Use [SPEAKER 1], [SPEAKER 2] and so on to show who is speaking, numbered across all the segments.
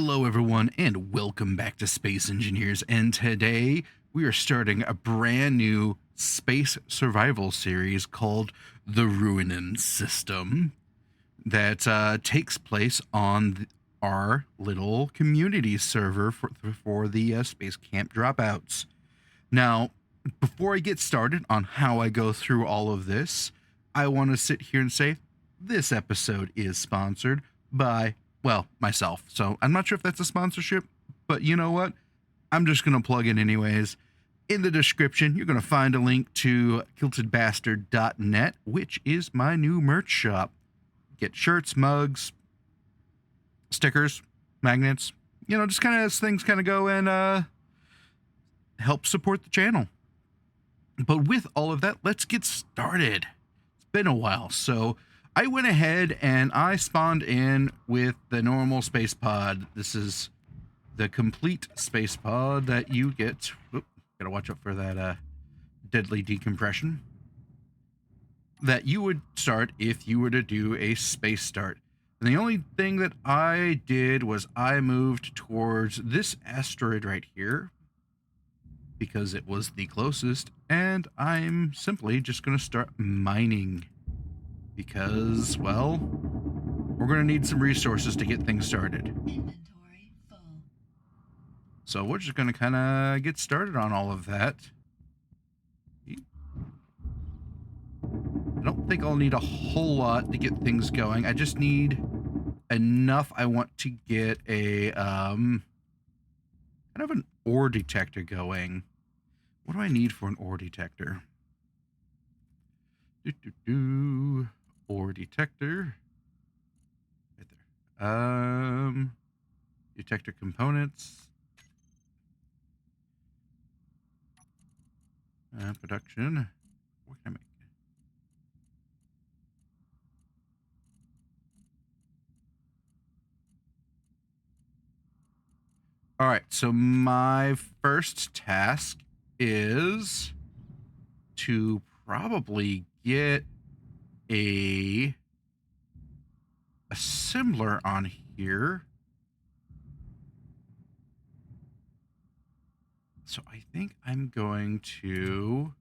[SPEAKER 1] Hello, everyone, and welcome back to Space Engineers. And today we are starting a brand new space survival series called the Ruinen System that takes place on our little community server for the Space Camp Dropouts. Now, before I get started on how I go through all of this, I want to sit here and say this episode is sponsored by, well, myself. So I'm not sure if that's a sponsorship, but you know what? I'm just going to plug it anyways. In the description, you're going to find a link to kiltedbastard.net, which is my new merch shop. Get shirts, mugs, stickers, magnets, just kind of as things kind of go and help support the channel. But with all of that, let's get started. It's been a while, so I went ahead and I spawned in with the normal space pod. This is the complete space pod that you get. Oop, gotta watch out for that deadly decompression. That you would start if you were to do a space start. And the only thing that I did was I moved towards this asteroid right here, because it was the closest, and I'm simply just going to start mining because, well, we're going to need some resources to get things started.
[SPEAKER 2] Inventory full.
[SPEAKER 1] So we're just going to kind of get started on all of that. I don't think I'll need a whole lot to get things going. I just need enough. I want to get a kind of an ore detector going. What do I need for an ore detector? Ore detector. Right there. Detector components. Production. What can I make? All right, so my first task is to probably get a assembler on here. So I think I'm going to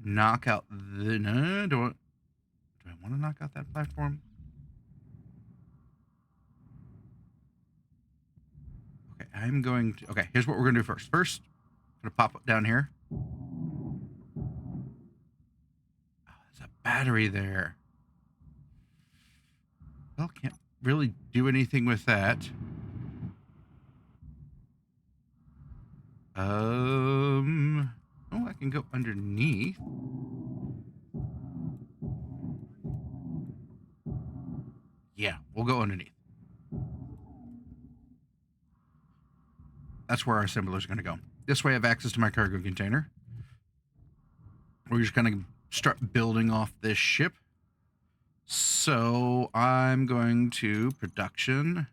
[SPEAKER 1] knock out the... No, do I want to knock out that platform? Okay, I'm going to... Okay, here's what we're going to do first. First, I'm going to pop it down here. Oh, there's a battery there. Well, can't really do anything with that. Oh, I can go underneath. Yeah, we'll go underneath. That's where our assembler is going to go. This way I have access to my cargo container. We're just going to start building off this ship. So I'm going to production.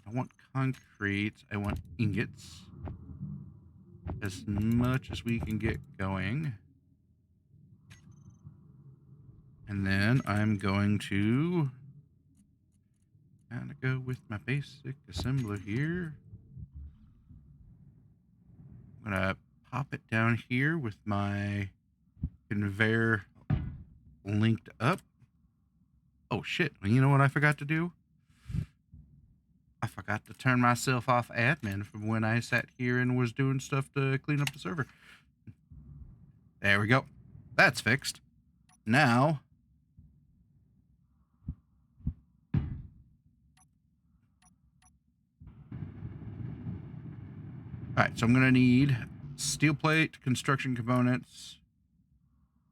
[SPEAKER 1] I want concrete. I want ingots. As much as we can get going. And then I'm going to kind of go with my basic assembler here. I'm going to pop it down here with my conveyor linked up. Oh shit, well, you know what I forgot to do? I forgot to turn myself off admin from when I sat here and was doing stuff to clean up the server. There we go. That's fixed. Now, alright, so I'm going to need steel plate, construction components,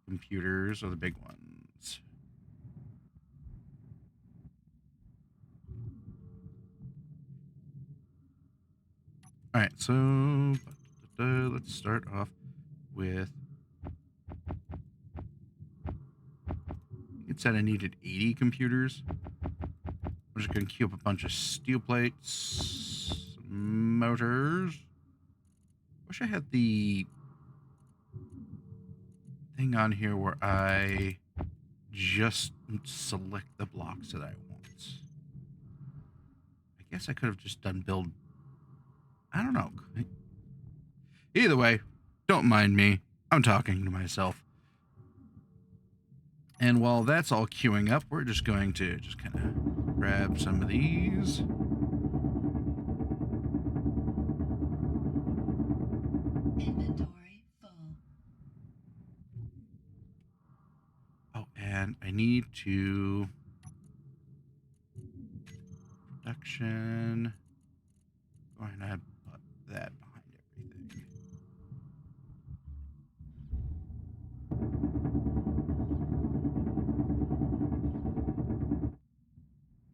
[SPEAKER 1] computers are the big ones. Alright, so let's start off with... It said I needed 80 computers. I'm just going to queue up a bunch of steel plates, motors. Wish I had the thing on here where I just select the blocks that I want. I guess I could have just done build. I don't know. Either way, don't mind me. I'm talking to myself. And while that's all queuing up, we're just going to just kind of grab some of these.
[SPEAKER 2] Inventory full.
[SPEAKER 1] Oh, and I need to production. Go ahead and put that behind everything.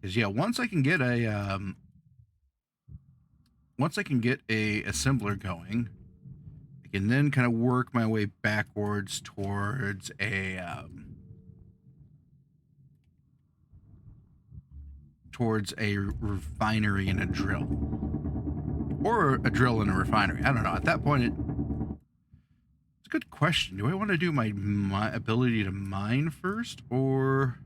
[SPEAKER 1] Because yeah, once I can get a assembler going, I can then kind of work my way backwards towards a refinery and a drill, or a drill and a refinery. I don't know. At that point, it's a good question. Do I want to do my ability to mine first, or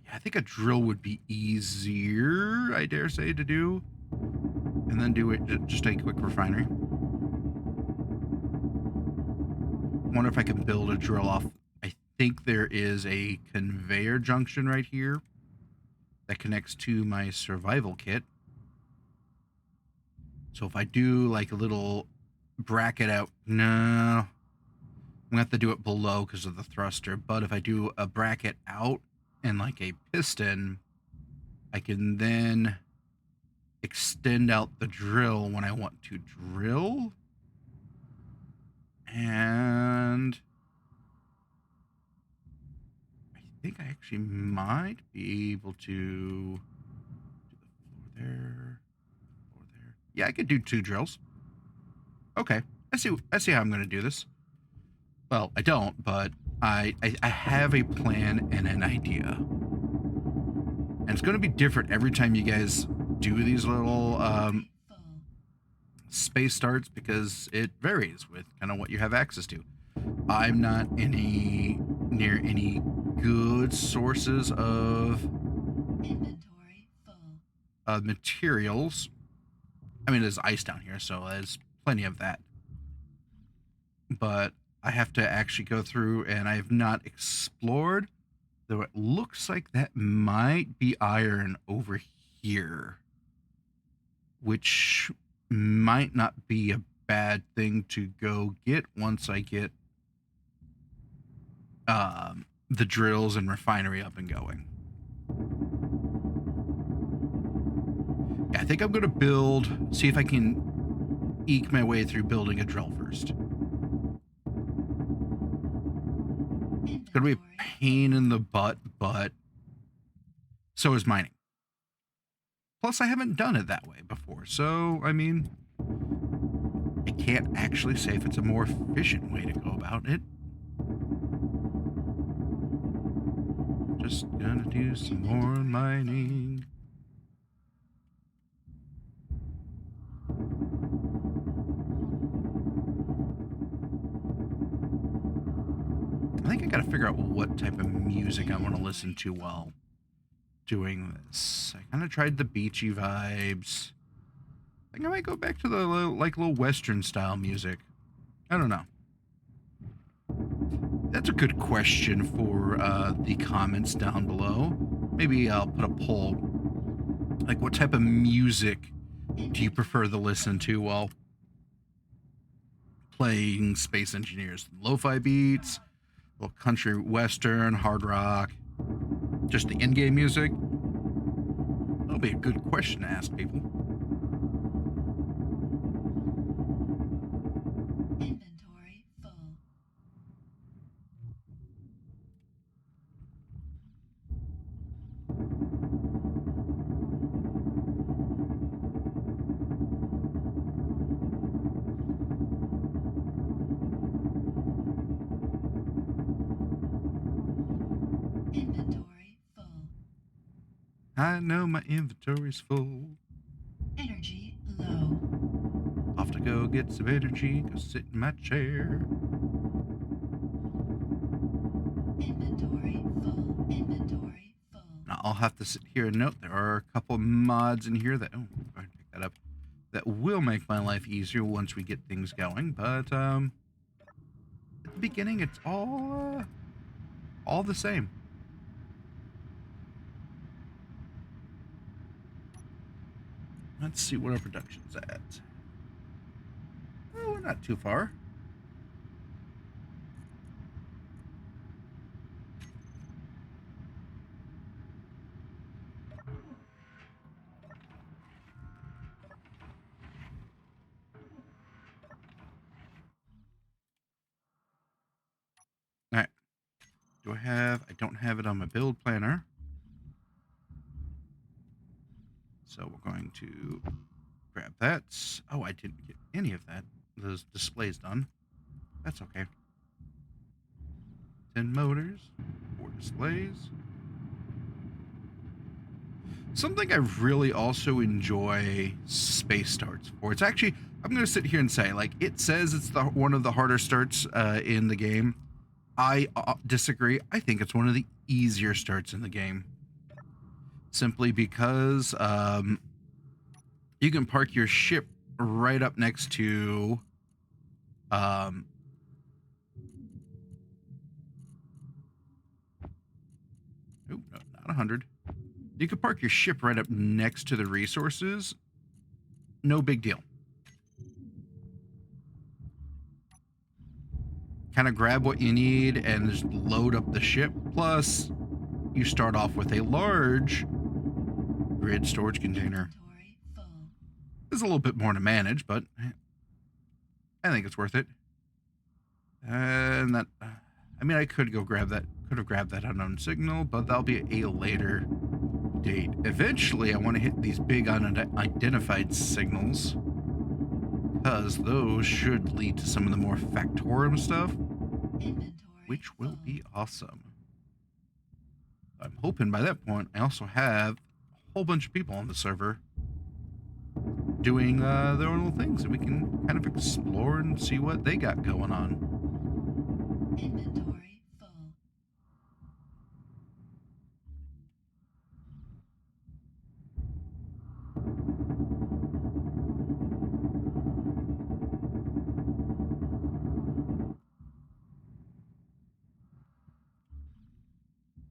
[SPEAKER 1] yeah, I think a drill would be easier, I dare say, to do, and then do it just a quick refinery. Wonder if I can build a drill off. I think there is a conveyor junction right here that connects to my survival kit. So if I do like a little bracket out, no, I'm gonna have to do it below because of the thruster. But if I do a bracket out and like a piston, I can then extend out the drill when I want to drill. And I think I actually might be able to do the floor there. Yeah, I could do 2 drills. Okay, I see how I'm going to do this. Well, I don't, but I have a plan and an idea. And it's going to be different every time you guys do these little space starts, because it varies with kind of what you have access to. I'm not near any good sources of
[SPEAKER 2] Inventory full.
[SPEAKER 1] materials. I mean, there's ice down here, so there's plenty of that. But I have to actually go through, and I have not explored, though it looks like that might be iron over here, which might not be a bad thing to go get once I get the drills and refinery up and going. Yeah, I think I'm going to see if I can eke my way through building a drill first. It's going to be a pain in the butt, but so is mining. Plus, I haven't done it that way before, so, I mean, I can't actually say if it's a more efficient way to go about it. Just gonna do some more mining. I think I gotta figure out what type of music I want to listen to while doing this. I kind of tried the beachy vibes. I think I might go back to the little Western style music. I don't know. That's a good question for the comments down below. Maybe I'll put a poll. Like, what type of music do you prefer to listen to while playing Space Engineers? Lo-fi beats, little country western, hard rock, just the in-game music? That'll be a good question to ask people.
[SPEAKER 2] Inventory full. Inventory full.
[SPEAKER 1] I know my inventory's full.
[SPEAKER 2] Energy low.
[SPEAKER 1] Off to go get some energy, go sit in my chair.
[SPEAKER 2] Inventory
[SPEAKER 1] I'll have to sit here and note there are a couple mods in here that, oh, go ahead and pick that up, that will make my life easier once we get things going. But at the beginning, it's all the same. Let's see what our production's at. Oh, we're not too far. All right. I don't have it on my build planner. So we're going to grab that. Oh, I didn't get any of that. Those displays done. That's okay. 10 motors, 4 displays. Something I really also enjoy space starts for. It's actually, I'm going to sit here and say, like, it says it's one of the harder starts in the game. I disagree. I think it's one of the easier starts in the game. Simply because you can park your ship right up next to oh, no, not 100. You can park your ship right up next to the resources. No big deal. Kind of grab what you need and just load up the ship. Plus, you start off with a large grid storage container.
[SPEAKER 2] Inventory full.
[SPEAKER 1] It's a little bit more to manage, but I think it's worth it. And that, I mean, I could go grab that, could have grabbed that unknown signal, but that'll be a later date. Eventually, I want to hit these big unidentified signals, because those should lead to some of the more Factorum stuff,
[SPEAKER 2] Inventory
[SPEAKER 1] which will
[SPEAKER 2] full.
[SPEAKER 1] be awesome. I'm hoping by that point, I also have a whole bunch of people on the server doing their own little things, and we can kind of explore and see what they got going on.
[SPEAKER 2] Inventory full.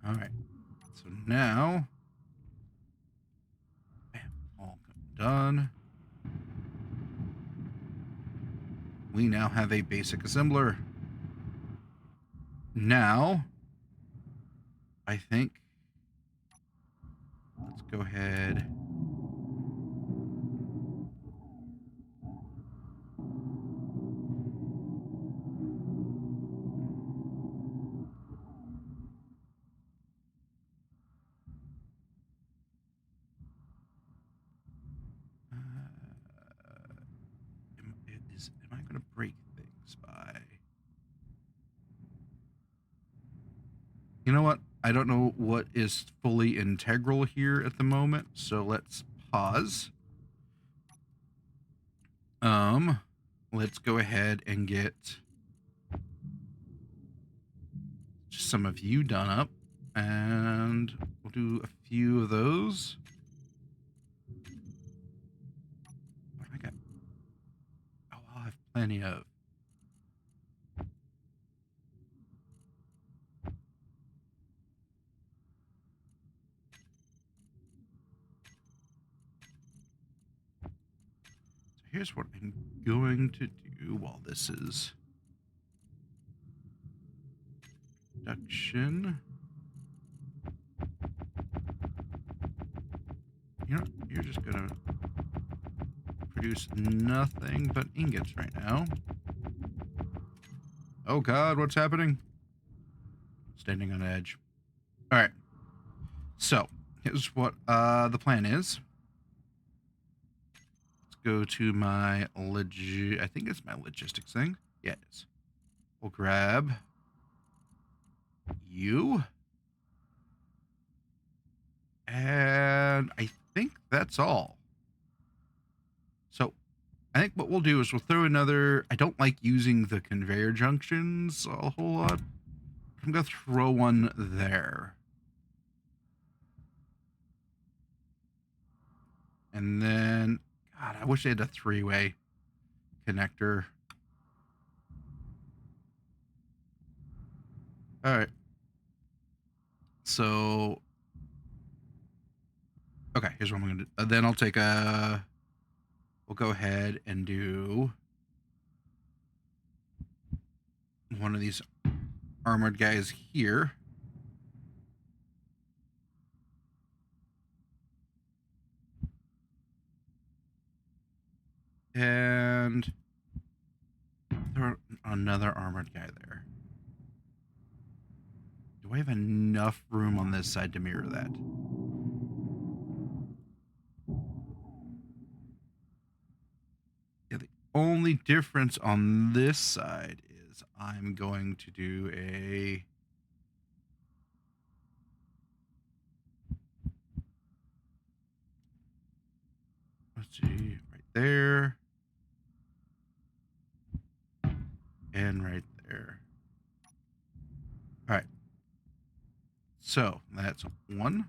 [SPEAKER 1] All right, so now, bam, all done. We now have a basic assembler. Now, I think, let's go ahead. Am I going to break things by? You know what? I don't know what is fully integral here at the moment, so let's pause. Let's go ahead and get just some of you done up, and we'll do a few of those. What do I got? Oh, I'll have plenty of. So here's what I'm going to do while this is production. You know, you're just gonna produce nothing but ingots right now. Oh God, what's happening? Standing on edge. All right. So here's what the plan is. Let's go to my I think it's my logistics thing. Yeah, it is. We'll grab you. And I think that's all. So I think what we'll do is we'll throw another. I don't like using the conveyor junctions a whole lot. I'm going to throw one there. And then, God, I wish they had a 3-way connector. All right. So, okay, here's what I'm going to do. Then I'll take we'll go ahead and do one of these armored guys here. And throw another armored guy there. Do I have enough room on this side to mirror that? Yeah, the only difference on this side is I'm going to do a... Let's see, right there. And right there. All right. So that's 1,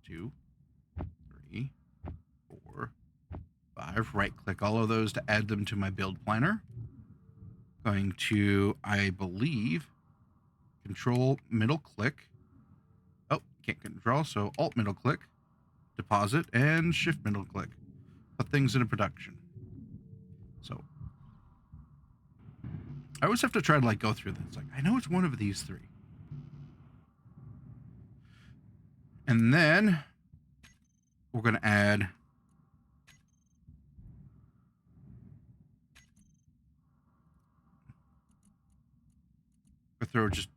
[SPEAKER 1] 2, 3, 4, 5. Right click all of those to add them to my build planner. Going to, I believe, control middle click. Oh, can't control, so alt middle click, deposit, and shift middle click. Put things into production. So I always have to try to like go through this. Like, I know it's one of these 3. And then we're going to add or throw just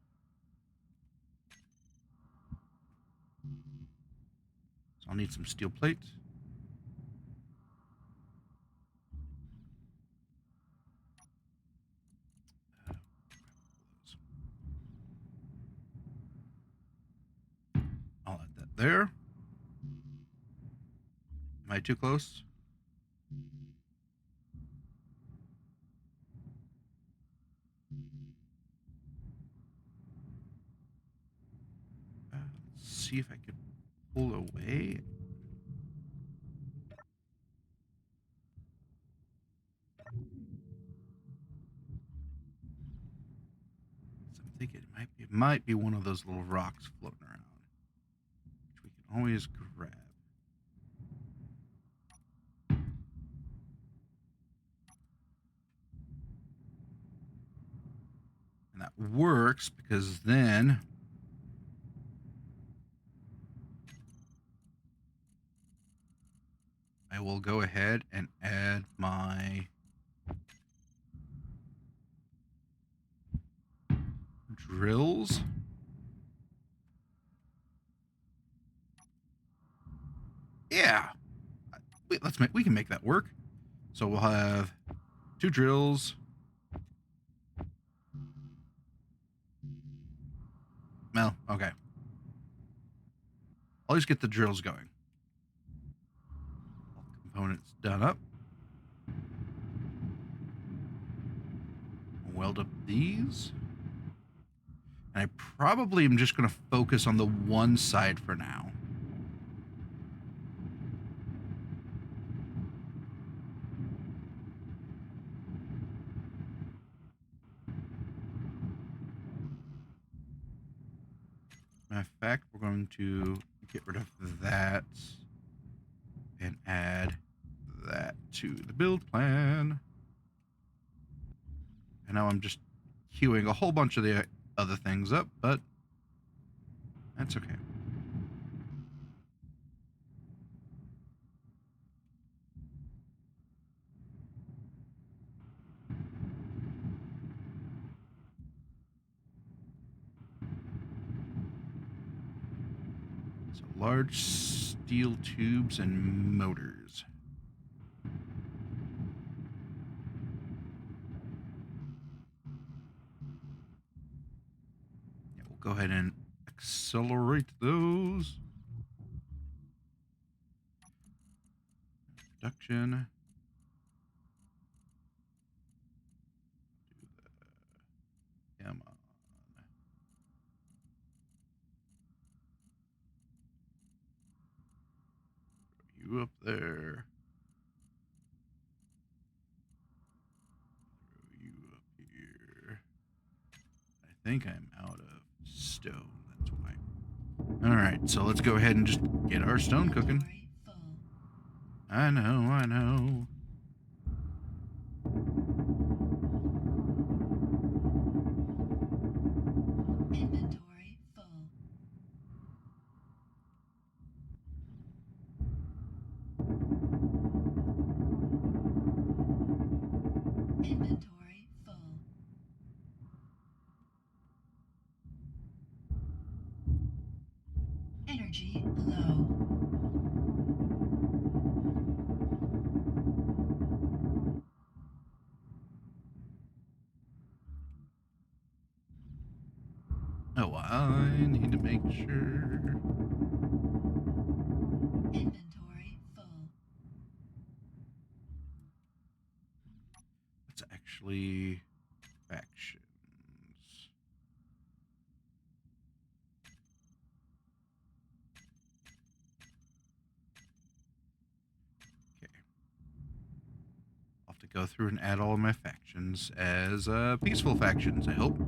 [SPEAKER 1] so I'll need some steel plates. I'll add that there. Am I too close? Let's see if I can pull away. So I'm thinking it might be one of those little rocks floating around, which we can always grab. And that works because then I will go ahead and add my drills. Yeah. Wait, we can make that work. So we'll have 2 drills. Well, okay. I'll just get the drills going. All components done up. Weld up these. And I probably am just going to focus on the one side for now. Matter of fact, we're going to get rid of that and add that to the build plan. And now I'm just queuing a whole bunch of the other things up, but that's okay. So large steel tubes and motors. Yeah, we'll go ahead and accelerate those. Production. Come on. you up there. Throw you up here. I think I'm out of stone. That's why. All right, so let's go ahead and just get our stone cooking.
[SPEAKER 2] Inventory full.
[SPEAKER 1] I know, I know.
[SPEAKER 2] Inventory full. Inventory full. Energy low.
[SPEAKER 1] Oh, I need to make sure.
[SPEAKER 2] Inventory full.
[SPEAKER 1] Let's actually factions. Okay. I'll have to go through and add all of my factions as peaceful factions, I hope.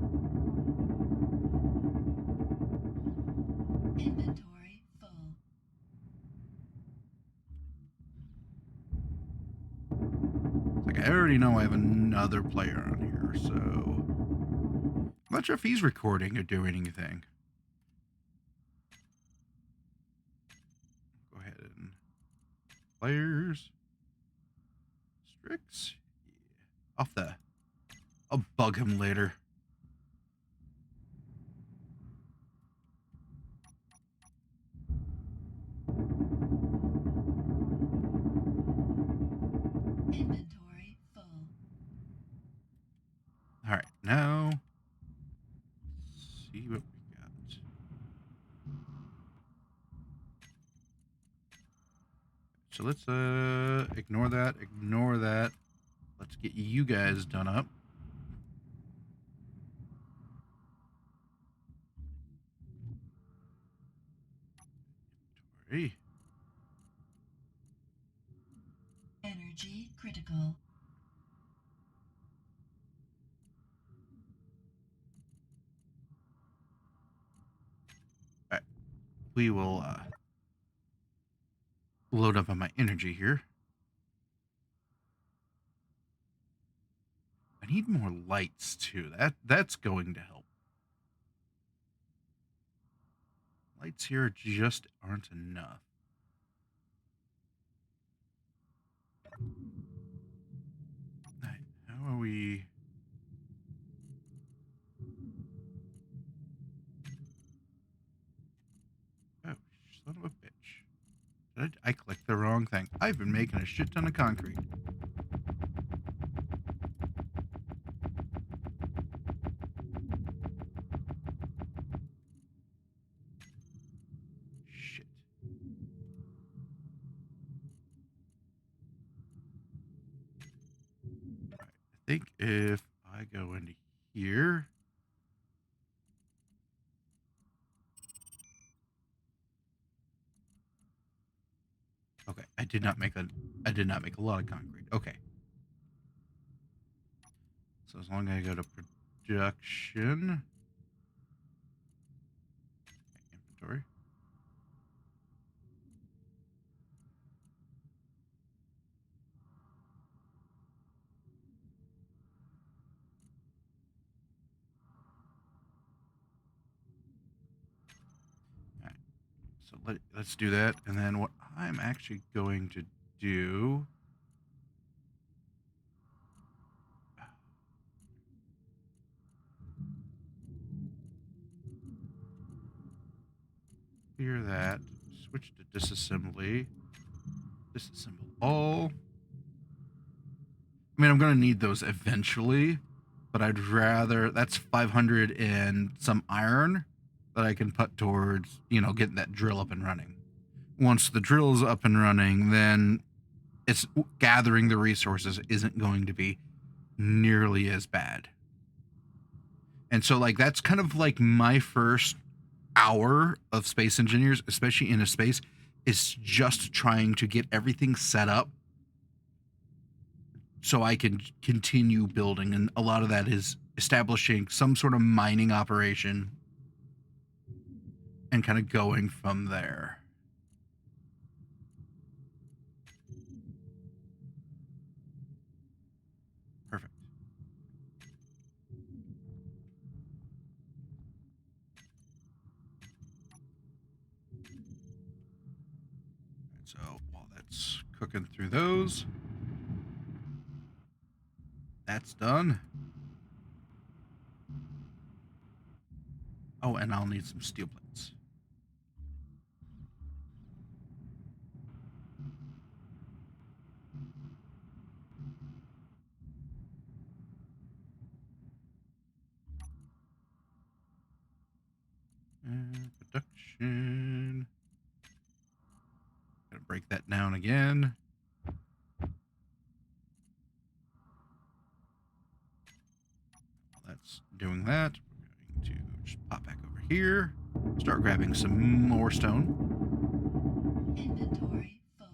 [SPEAKER 2] Inventory full.
[SPEAKER 1] It's like I already know I have another player on here, so I'm not sure if he's recording or doing anything. Go ahead and players. Strix. Yeah. Off the. I'll bug him later.
[SPEAKER 2] Inventory full.
[SPEAKER 1] All right, now let's see what we got. So let's ignore that, ignore that. Let's get you guys done up. Inventory.
[SPEAKER 2] Energy critical.
[SPEAKER 1] All right, we will load up on my energy here. I need more lights too. That's going to help. Lights here just aren't enough. Right, how are we? Oh, son of a bitch. I clicked the wrong thing. I've been making a shit ton of concrete. Shit. All right, I think if I go into here. Okay, I did not make a lot of concrete. Okay. So as long as I go to production, inventory. All right. So let's do that. And then what I'm actually going to do. Clear that. Switch to disassembly. Disassemble all. I mean, I'm going to need those eventually, but I'd rather. That's 500 and some iron that I can put towards, getting that drill up and running. Once the drill's up and running, then it's gathering the resources isn't going to be nearly as bad. And so, like, that's kind of like my first hour of Space Engineers, especially in a space, is just trying to get everything set up so I can continue building. And a lot of that is establishing some sort of mining operation and kind of going from there. Perfect. So while that's cooking through those, that's done. Oh, and I'll need some steel plates. And production. Gonna break that down again. While that's doing that, we're going to just pop back over here, start grabbing some more stone.
[SPEAKER 2] Inventory full.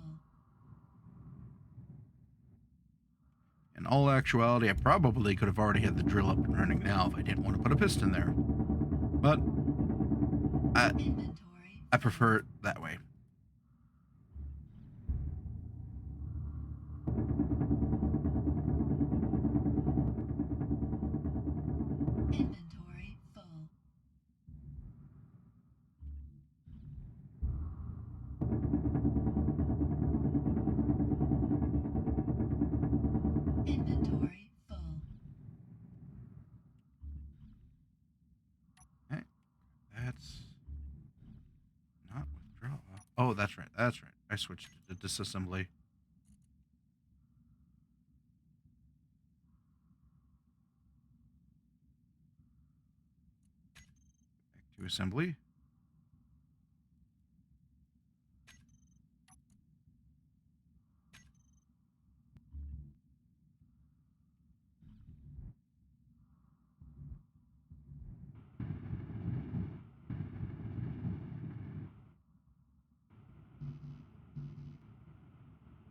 [SPEAKER 1] In all actuality, I probably could have already had the drill up and running now if I didn't want to put a piston there. But I prefer it that way.
[SPEAKER 2] Inventory full. Inventory full.
[SPEAKER 1] Okay, that's not withdraw. Oh, that's right. That's right. I switched to disassembly. Back to assembly.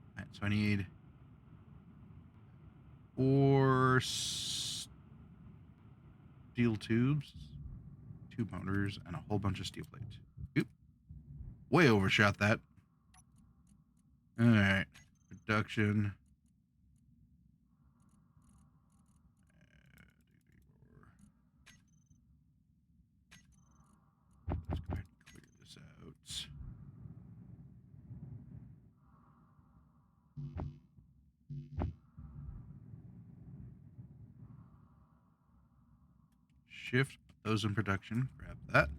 [SPEAKER 1] All right, so I need 4 steel tubes, 2 motors, and a whole bunch of steel plates. Oop. Way overshot that. All right. Production. Let's go ahead and clear this out. Shift, put those in production. Grab that.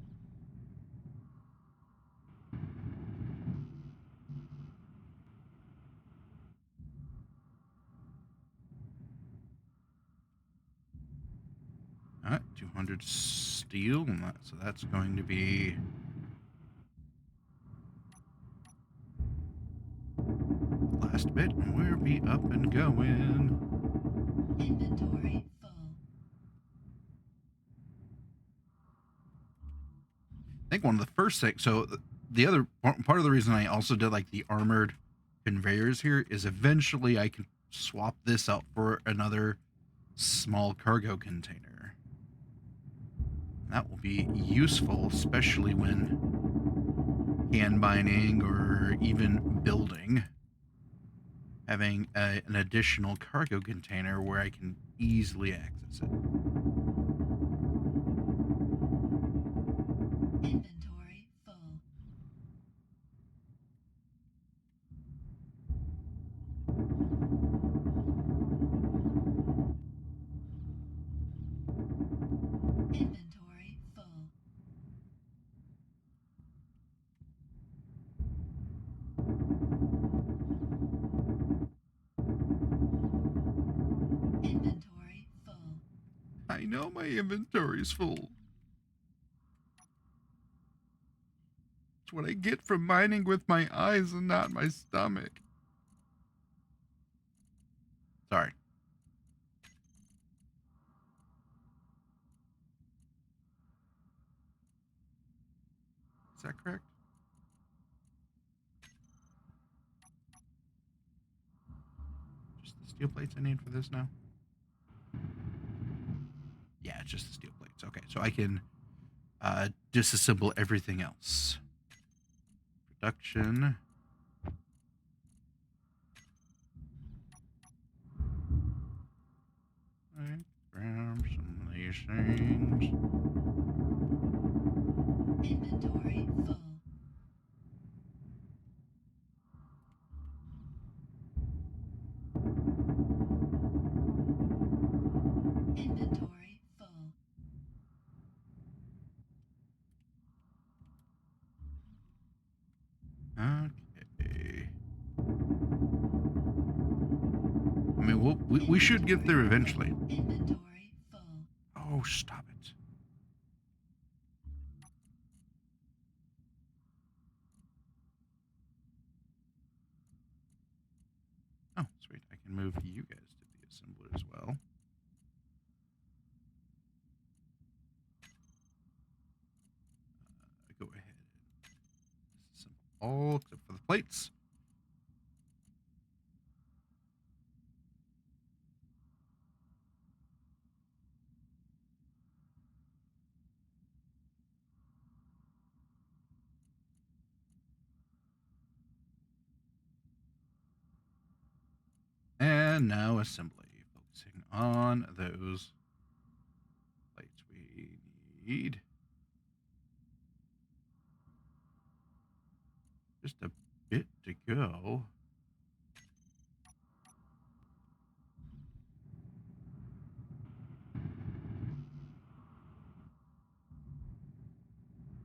[SPEAKER 1] All right, 200 steel. So that's going to be last bit, and we'll be up and going.
[SPEAKER 2] Inventory full.
[SPEAKER 1] I think one of the first things. So the other part of the reason I also did like the armored conveyors here is eventually I can swap this out for another small cargo container. That will be useful, especially when hand mining or even building. Having an additional cargo container where I can easily access it.
[SPEAKER 2] Inventory full. Inventory full. Inventory full.
[SPEAKER 1] I know my inventory's full. It's what I get from mining with my eyes and not my stomach. Sorry. Is that correct? steel plates I need for this now? Yeah, it's just the steel plates. Okay, so I can disassemble everything else. Production. Right, grab some of these things.
[SPEAKER 2] Inventory full. Inventory full.
[SPEAKER 1] Okay. I mean, we should get there eventually.
[SPEAKER 2] Inventory full.
[SPEAKER 1] Oh, stop it. Oh, sweet. I can move you guys to the assembler as well. Go ahead and disassemble all except for the plates. And now assembly, focusing on those plates we need. Just a bit to go.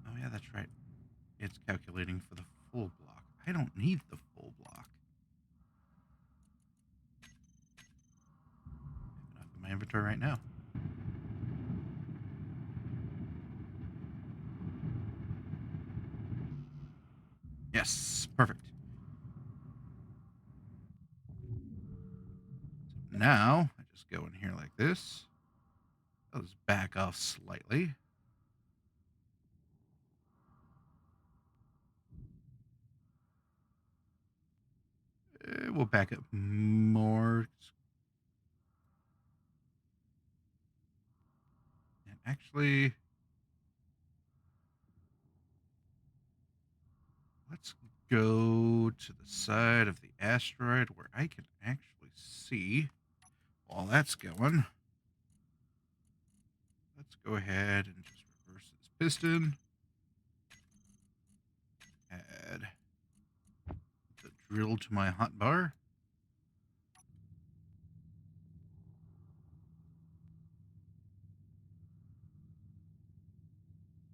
[SPEAKER 1] Oh yeah, that's right. It's calculating for the full block. I don't need the full block. I have enough in my inventory right now. Yes, perfect. So now I just go in here like this. I'll just back off slightly. We'll back up more. And actually, let's go to the side of the asteroid where I can actually see while that's going. Let's go ahead and just reverse this piston. Add the drill to my hotbar.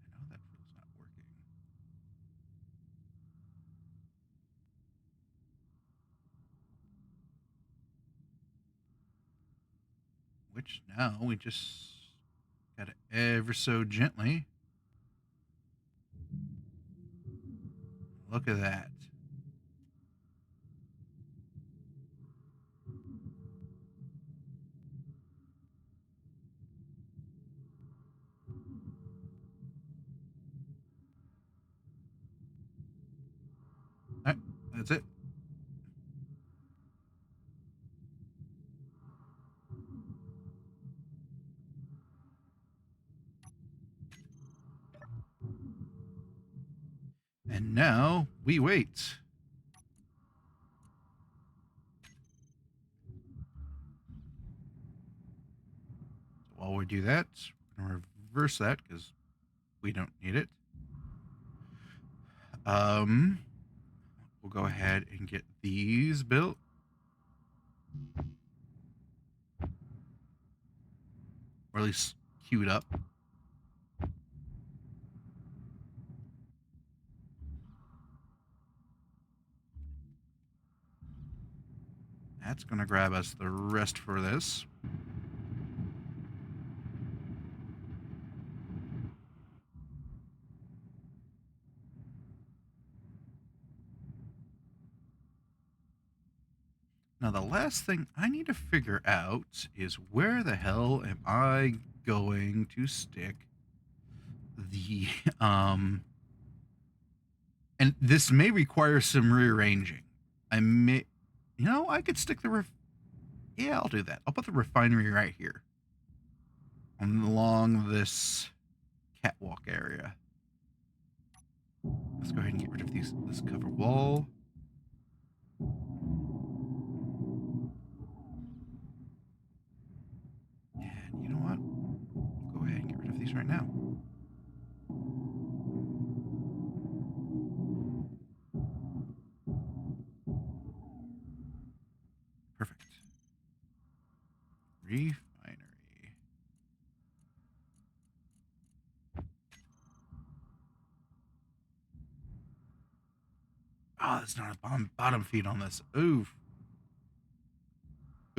[SPEAKER 1] I know that drill's not working. Which now we just gotta ever so gently. Look at that. All right, that's it. And now we wait. So while we do that, we're gonna reverse that because we don't need it. We'll go ahead and get these built. Or at least queued up. That's going to grab us the rest for this. Now, the last thing I need to figure out is where the hell am I going to stick the, and this may require some rearranging. I could stick the Yeah, I'll do that. I'll put the refinery right here along this catwalk area. Let's go ahead and get rid of this cover wall. And you know what? We'll go ahead and get rid of these right now. Perfect. Refinery. Oh, there's not a bottom feed on this. Oof.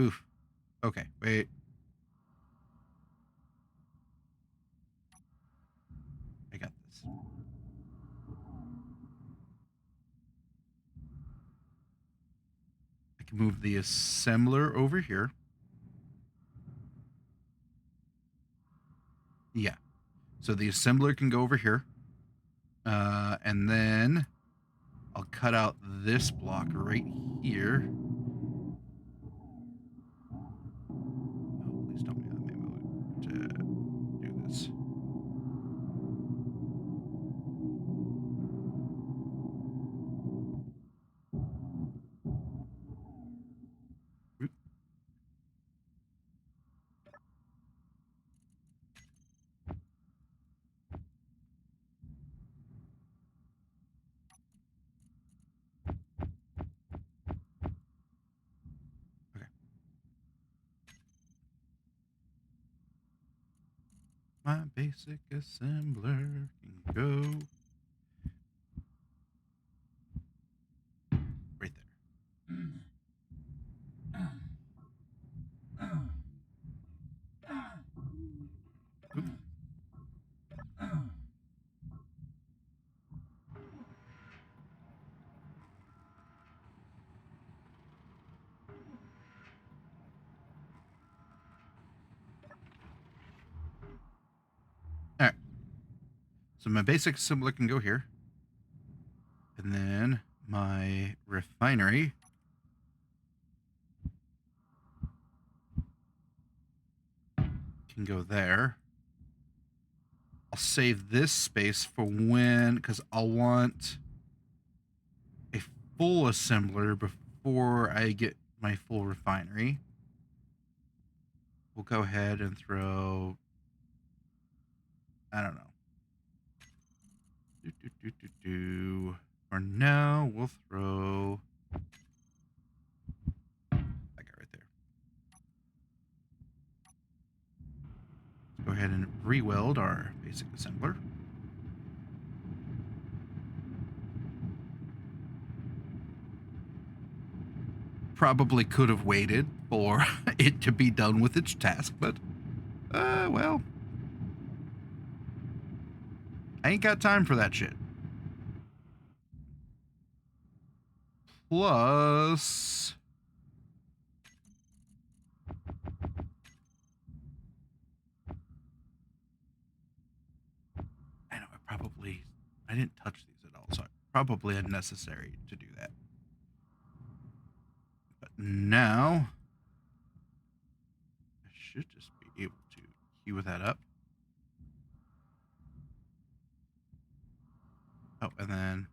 [SPEAKER 1] Oof. Okay, wait. I got this. I can move the assembler over here. Yeah. So the assembler can go over here. And then I'll cut out this block right here. Oh, please tell me I'm able to do this. Oop. Okay. My basic assembler can go right there. Oop. All right. So my basic assembler can go here. And then my refinery can go there. I'll save this space for when, because I'll want a full assembler before I get my full refinery. We'll go ahead and throw, I don't know. For now, we'll throw that guy right there. Let's go ahead and re-weld our basic assembler. Probably could have waited for it to be done with its task, but, well, I ain't got time for that shit. Plus, I know I didn't touch these at all, so probably unnecessary to do that. But now, I should just be able to queue that up. Oh, and then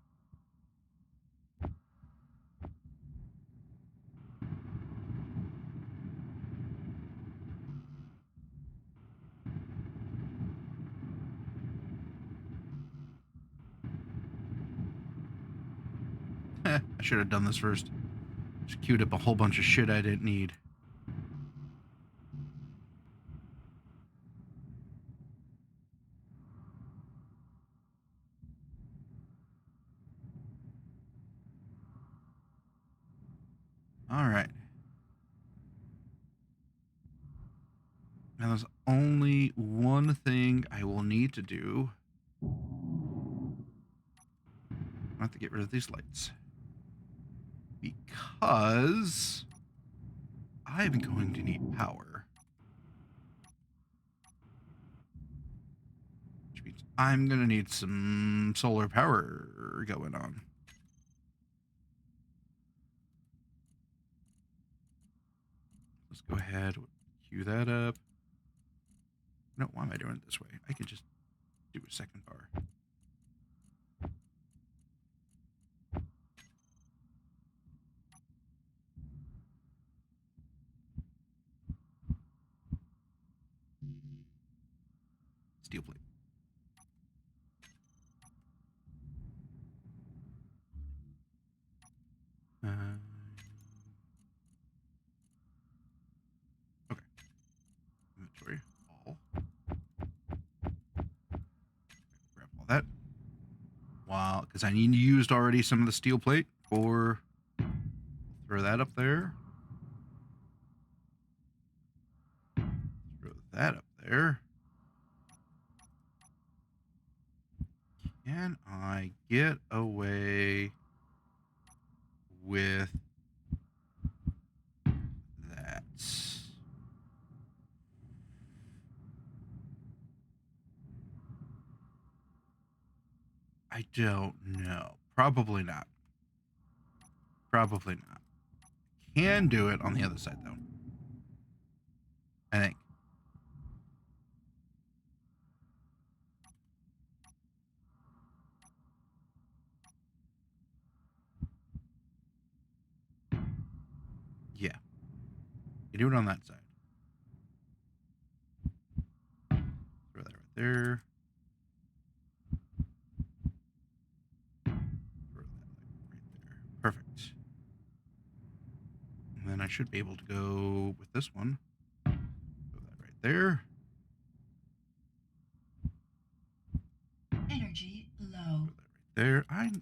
[SPEAKER 1] I should have done this first. Just queued up a whole bunch of shit I didn't need. All right. Now there's only one thing I will need to do. I have to get rid of these lights. Because I'm going to need power. Which means I'm going to need some solar power going on. Let's go ahead, cue that up. No, why am I doing it this way? I can just do a second bar. Steel plate. Okay. Inventory. All. Grab all that. Wow, because I used already some of the steel plate for. Throw that up there. Throw that up there. Can I get away with that? I don't know. Probably not. Probably not. Can do it on the other side, though. I think. Yeah. You do it on that side. Throw that right there. Throw that right there. Perfect. And then I should be able to go with this one. Throw that right there.
[SPEAKER 2] Energy low.
[SPEAKER 1] Throw that right there.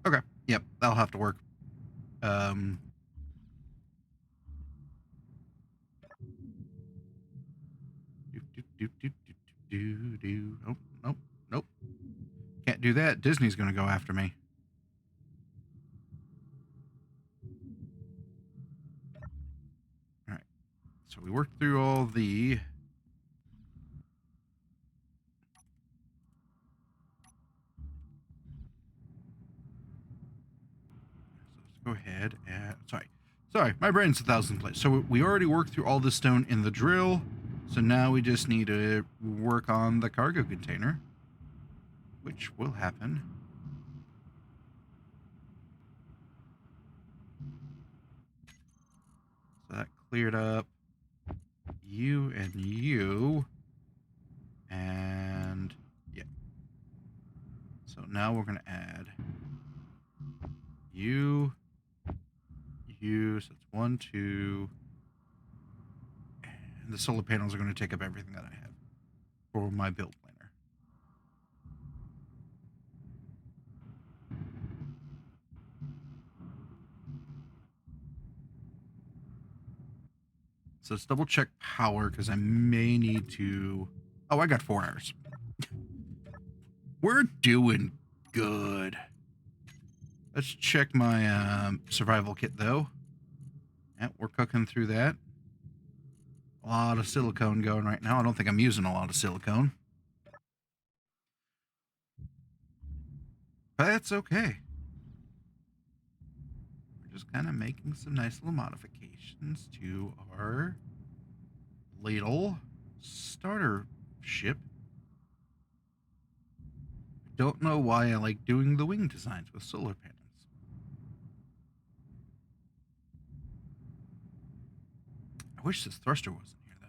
[SPEAKER 1] Okay. Yep, that'll have to work. Nope, nope, nope. Can't do that. Disney's gonna go after me. All right. So we worked through all the. So let's go ahead and sorry, my brain's 1,000 places. So we already worked through all the stone in the drill. So now we just need to work on the cargo container, which will happen. So that cleared up you and you. And yeah. So now we're going to add you, so it's 1, 2. And the solar panels are going to take up everything that I have for my build planner. So let's double check power because I may need to. Oh, I got 4 hours. We're doing good. Let's check my survival kit though. Yeah, we're cooking through that. A lot of silicone going right now. I don't think I'm using a lot of silicone. But that's okay. We're just kind of making some nice little modifications to our ladle starter ship. Don't know why I like doing the wing designs with solar panels. I wish this thruster wasn't here though.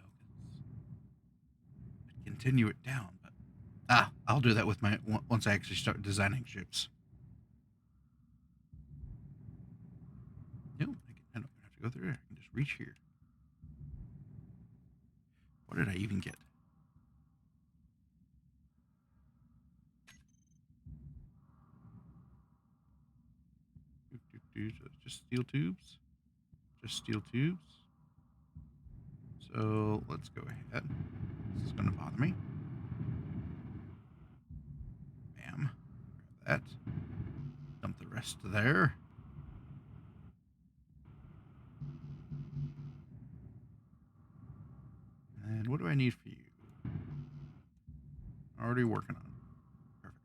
[SPEAKER 1] I'd continue it down, but I'll do that with my once I actually start designing ships. No, I don't have to go through there. I can just reach here. What did I even get? So just steel tubes. Just steel tubes. So let's go ahead. This is going to bother me. Bam. Grab that. Dump the rest there. And what do I need for you? Already working on it. Perfect.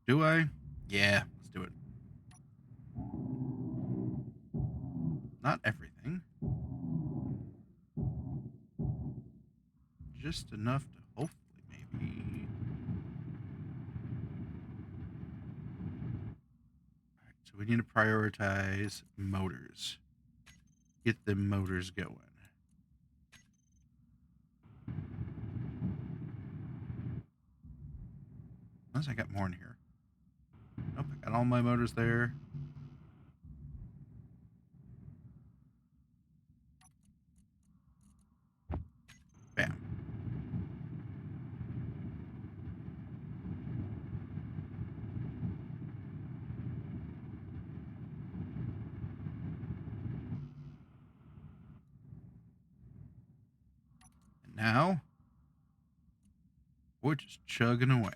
[SPEAKER 1] Do I? Yeah, let's do it. Not everything. Just enough to hopefully maybe. Alright, so we need to prioritize motors. Get the motors going. Unless I got more in here. Nope, I got all my motors there. Bam. And now we're just chugging away.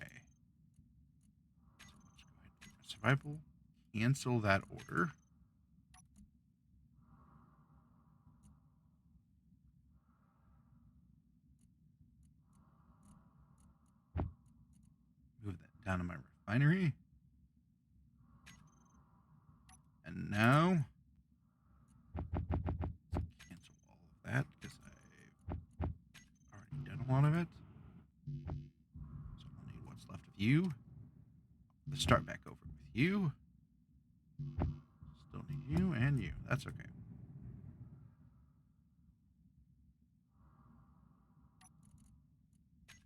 [SPEAKER 1] So let's go ahead and do my survival. Cancel that order. Move that down to my refinery. And now cancel all of that because I've already done a lot of it. So I'll need what's left of you. Let's start back over with you. Still need you and you. That's okay.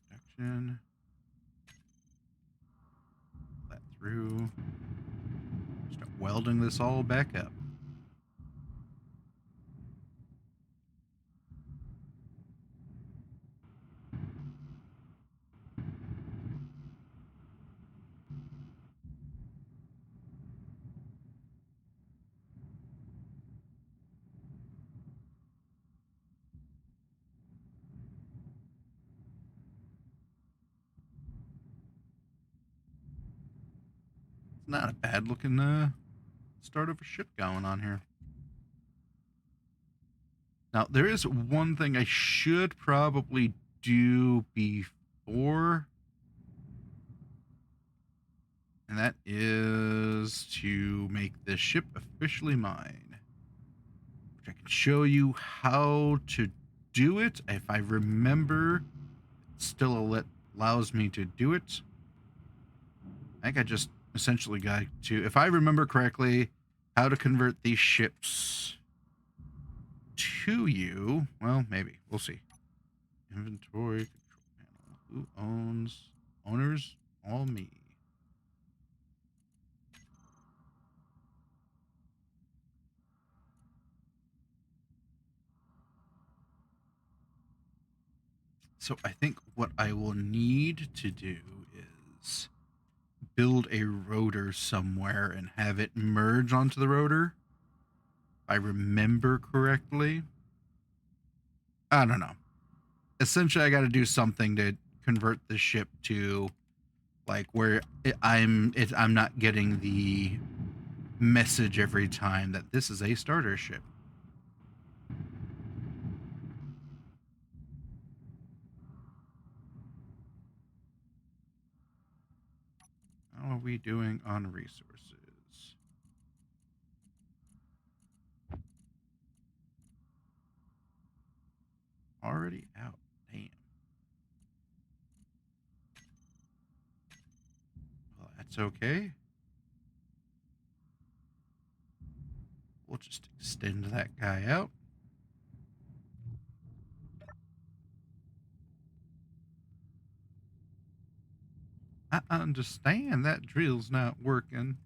[SPEAKER 1] Production. That through. Start welding this all back up. It's not a bad looking start of a ship going on here. Now, there is one thing I should probably do before, and that is to make this ship officially mine, which I can show you how to do it. If I remember, it still allows me to do it. I think I just essentially got to, if I remember correctly, how to convert these ships to you. Well, maybe. We'll see. Inventory control panel. Who owners? All me. So I think what I will need to do is build a rotor somewhere and have it merge onto the rotor. If I remember correctly. I don't know. Essentially, I got to do something to convert the ship to like where I'm not getting the message every time that this is a starter ship. How are we doing on resources? Already out. Damn. Well, that's okay. We'll just extend that guy out. I understand that drill's not working.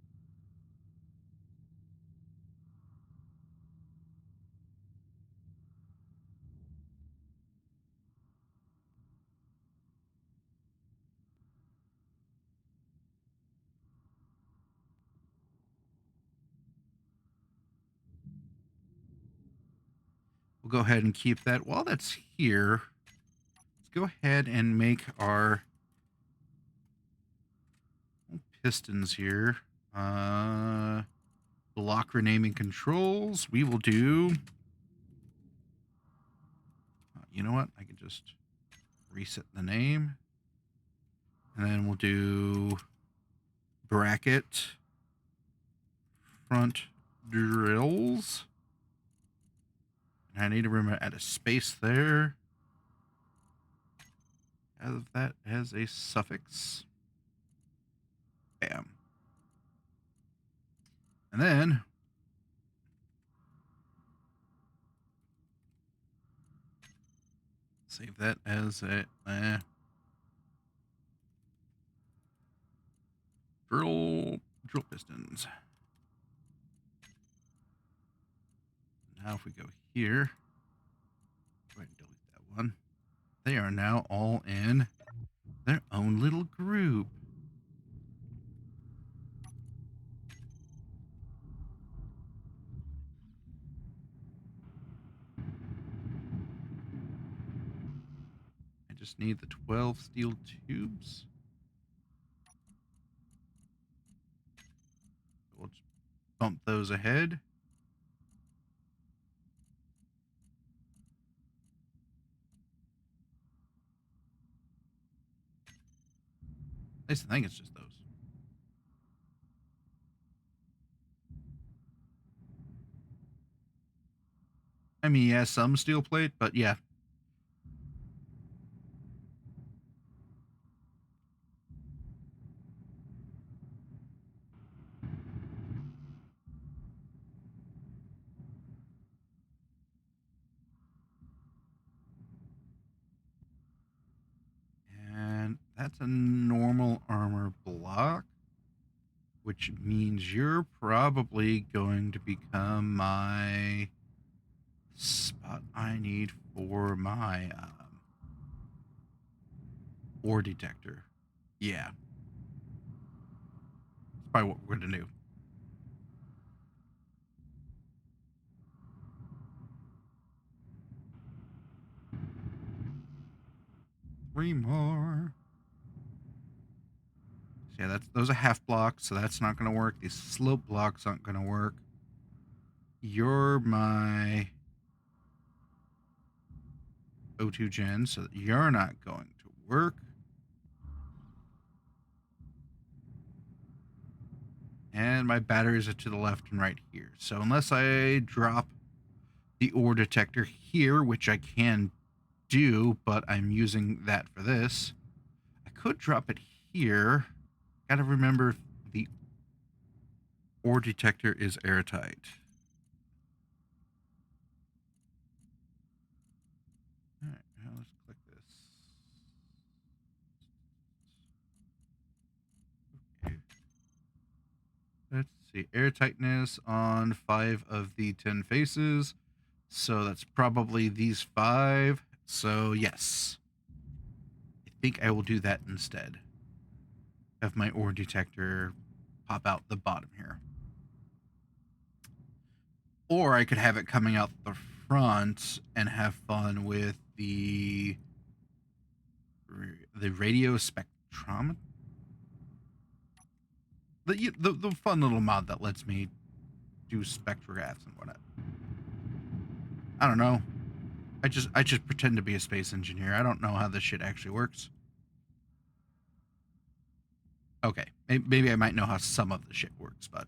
[SPEAKER 1] We'll go ahead and keep that. While that's here, let's go ahead and make our pistons here. Block renaming controls. We will do. You know what? I can just reset the name. And then we'll do bracket front drills. And I need to remember to add a space there. As that as a suffix. Bam. And then save that as a drill pistons. Now if we go here, go ahead and delete that one. They are now all in their own little group. I just need the 12 steel tubes. We'll just bump those ahead. At least I think it's just those. I mean, yeah, some steel plate, but yeah. And that's a normal armor block, which means you're probably going to become my spot I need for my ore detector. Yeah. That's probably what we're going to do. Three more. So yeah, those are half blocks, so that's not going to work. These slope blocks aren't going to work. You're my O2 gen, so you're not going to work. And my batteries are to the left and right here. So unless I drop the ore detector here, which I can do, but I'm using that for this, I could drop it here. Gotta remember the ore detector is airtight. All right, now let's click this. Okay. Let's see, airtightness on 5 of the 10 faces. So that's probably these 5. So yes, I think I will do that instead. Have my ore detector pop out the bottom here. Or I could have it coming out the front and have fun with the radio spectrometer. The fun little mod that lets me do spectrographs and whatnot. I don't know. I just pretend to be a space engineer. I don't know how this shit actually works. Okay, maybe I might know how some of the shit works, but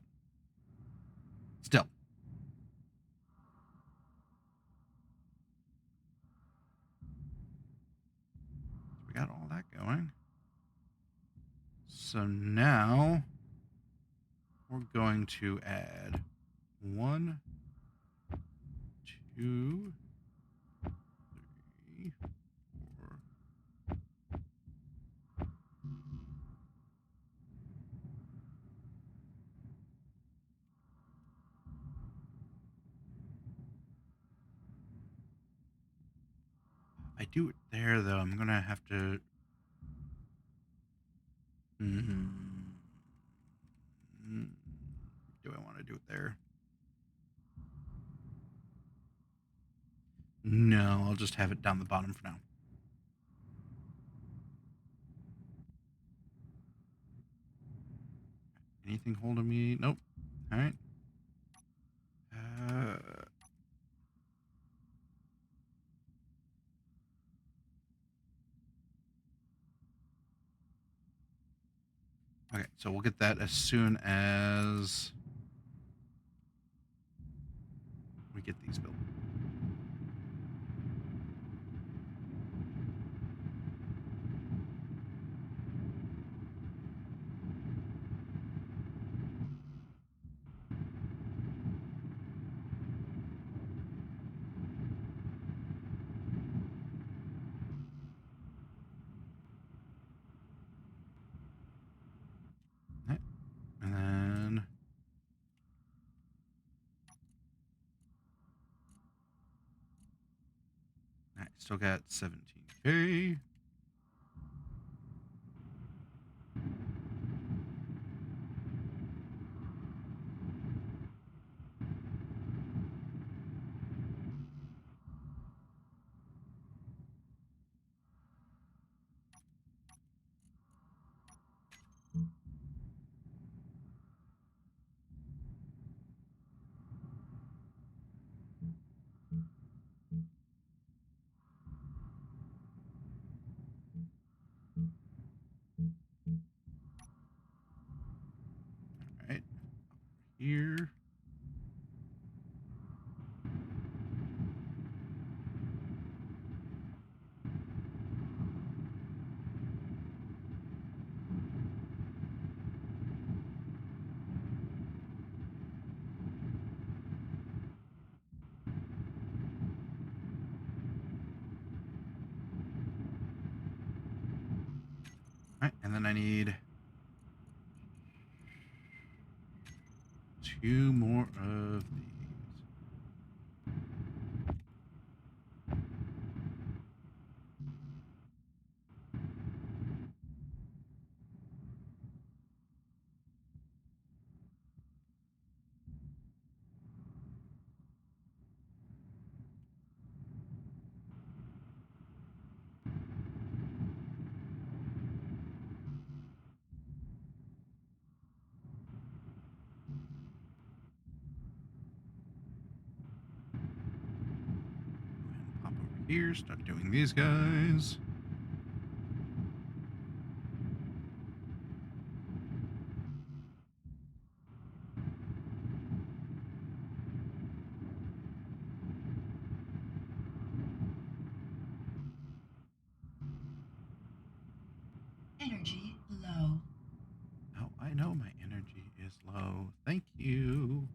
[SPEAKER 1] still. We got all that going. So now we're going to add 1, 2, 3, 4. I do it there though. I'm gonna have to. Do I want to do it there? No, I'll just have it down the bottom for now. Anything holding me? Nope. All right. Okay, so we'll get that as soon as we get these built. Okay, and then I still got 17K. All right, here. All right, and then I need 2 more of these. Go ahead and pop over here, start doing these guys.
[SPEAKER 2] Energy low.
[SPEAKER 1] Oh, I know my energy is low. Thank you.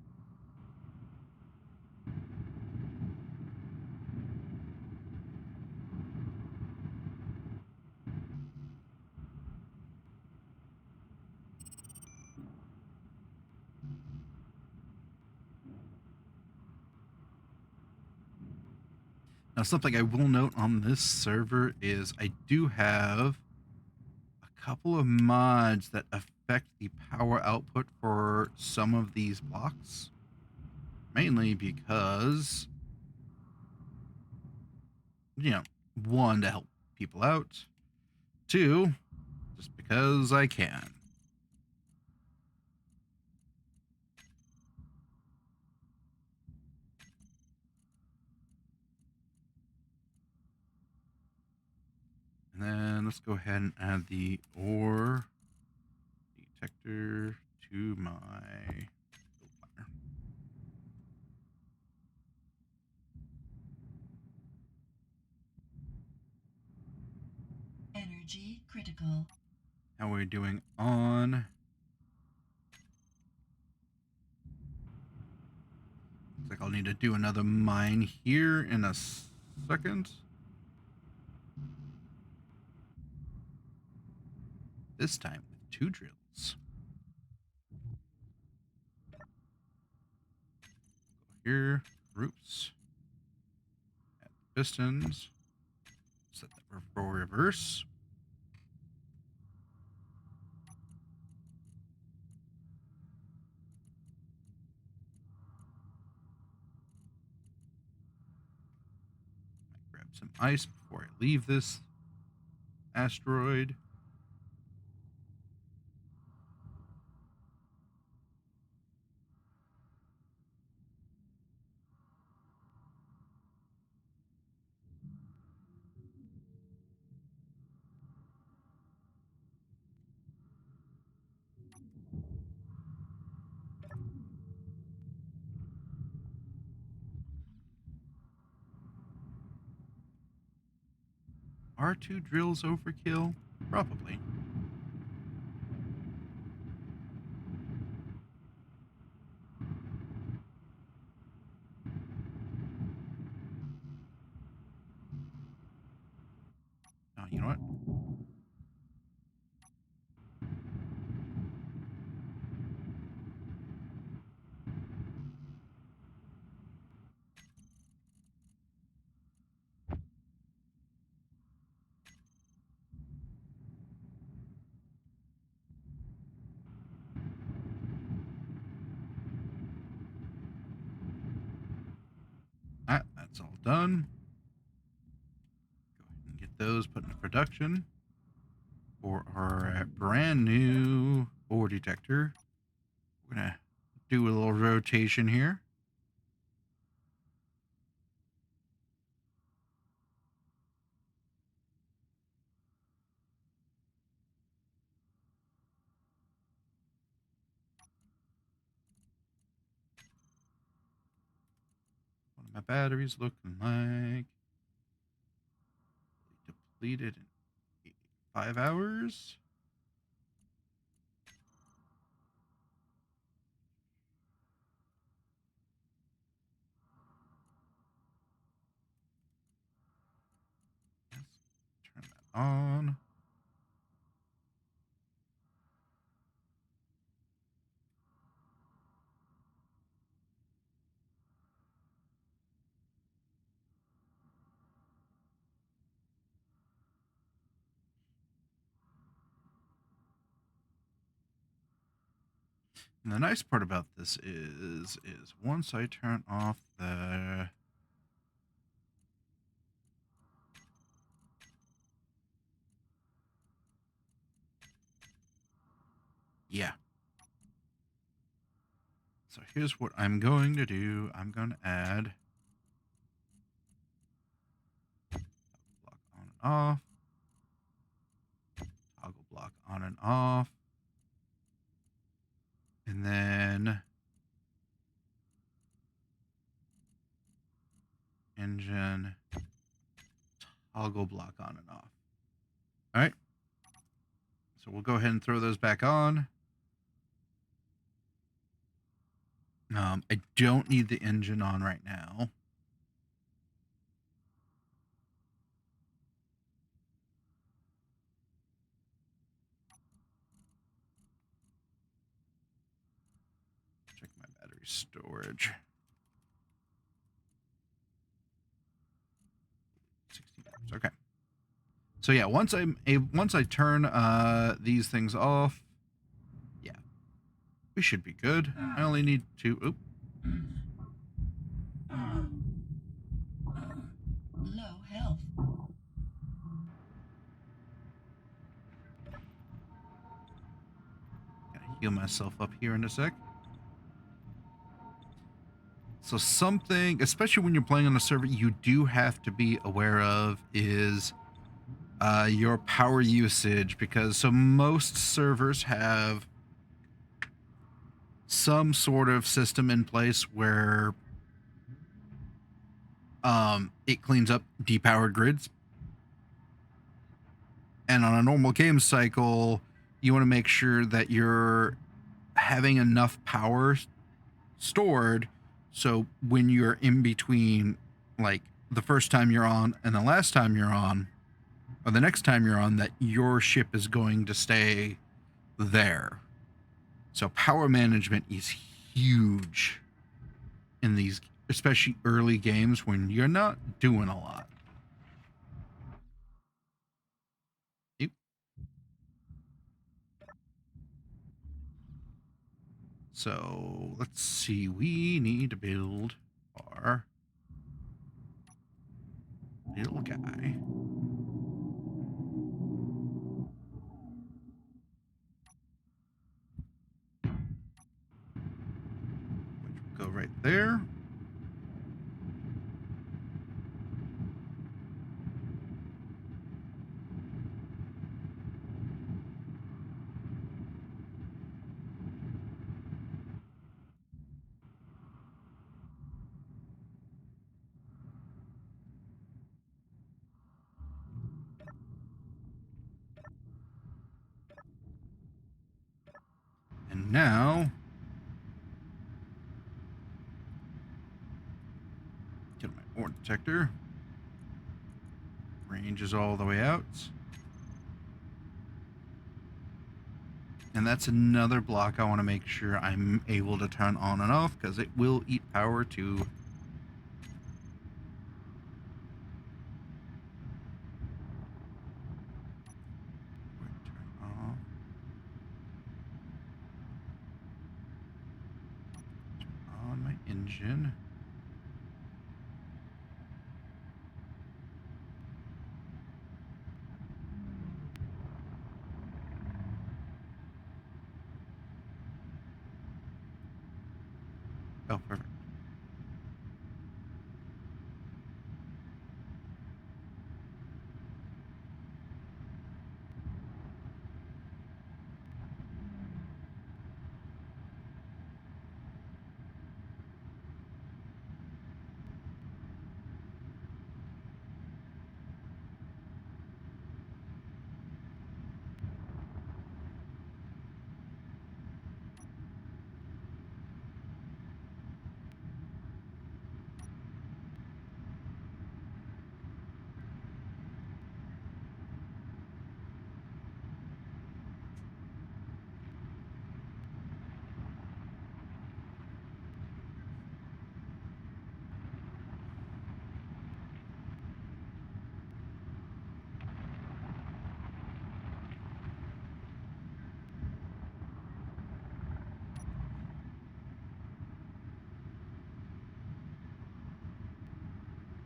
[SPEAKER 1] Now, something I will note on this server is I do have a couple of mods that affect the power output for some of these blocks. Mainly because, you know, one, to help people out, two, just because I can. And then let's go ahead and add the ore detector to my build planner.
[SPEAKER 2] Energy critical.
[SPEAKER 1] How are we doing on? Looks like I'll need to do another mine here in a second. This time with 2 drills. Go here, roots, add the pistons, set that for reverse. Might grab some ice before I leave this asteroid. Are 2 drills overkill? Probably. Oh, you know what? That's all done. Go ahead and get those put into production for our brand new ore detector. We're going to do a little rotation here. What are my batteries looking like? Depleted in 5 hours. Let's turn that on. And the nice part about this is once I turn off the yeah. So here's what I'm going to do. I'm going to add block on and off, toggle block on and off, and then engine toggle block on and off. All right. So we'll go ahead and throw those back on. I don't need the engine on right now. Check my battery storage. 16 hours. Okay. So yeah, once I turn these things off, yeah, we should be good. I only need to. Oop.
[SPEAKER 2] Low health.
[SPEAKER 1] Gotta heal myself up here in a sec. So something, especially when you're playing on a server, you do have to be aware of is your power usage, because so most servers have some sort of system in place where it cleans up depowered grids. And on a normal game cycle, you want to make sure that you're having enough power stored so when you're in between, like the first time you're on and the last time you're on, or the next time you're on, that your ship is going to stay there. So power management is huge in these, especially early games when you're not doing a lot. Yep. So let's see, we need to build our little guy. Which will go right there. now, get my ore detector. Range is all the way out. And that's another block I want to make sure I'm able to turn on and off, because it will eat power to turn off. Turn on my engine. Oh, perfect.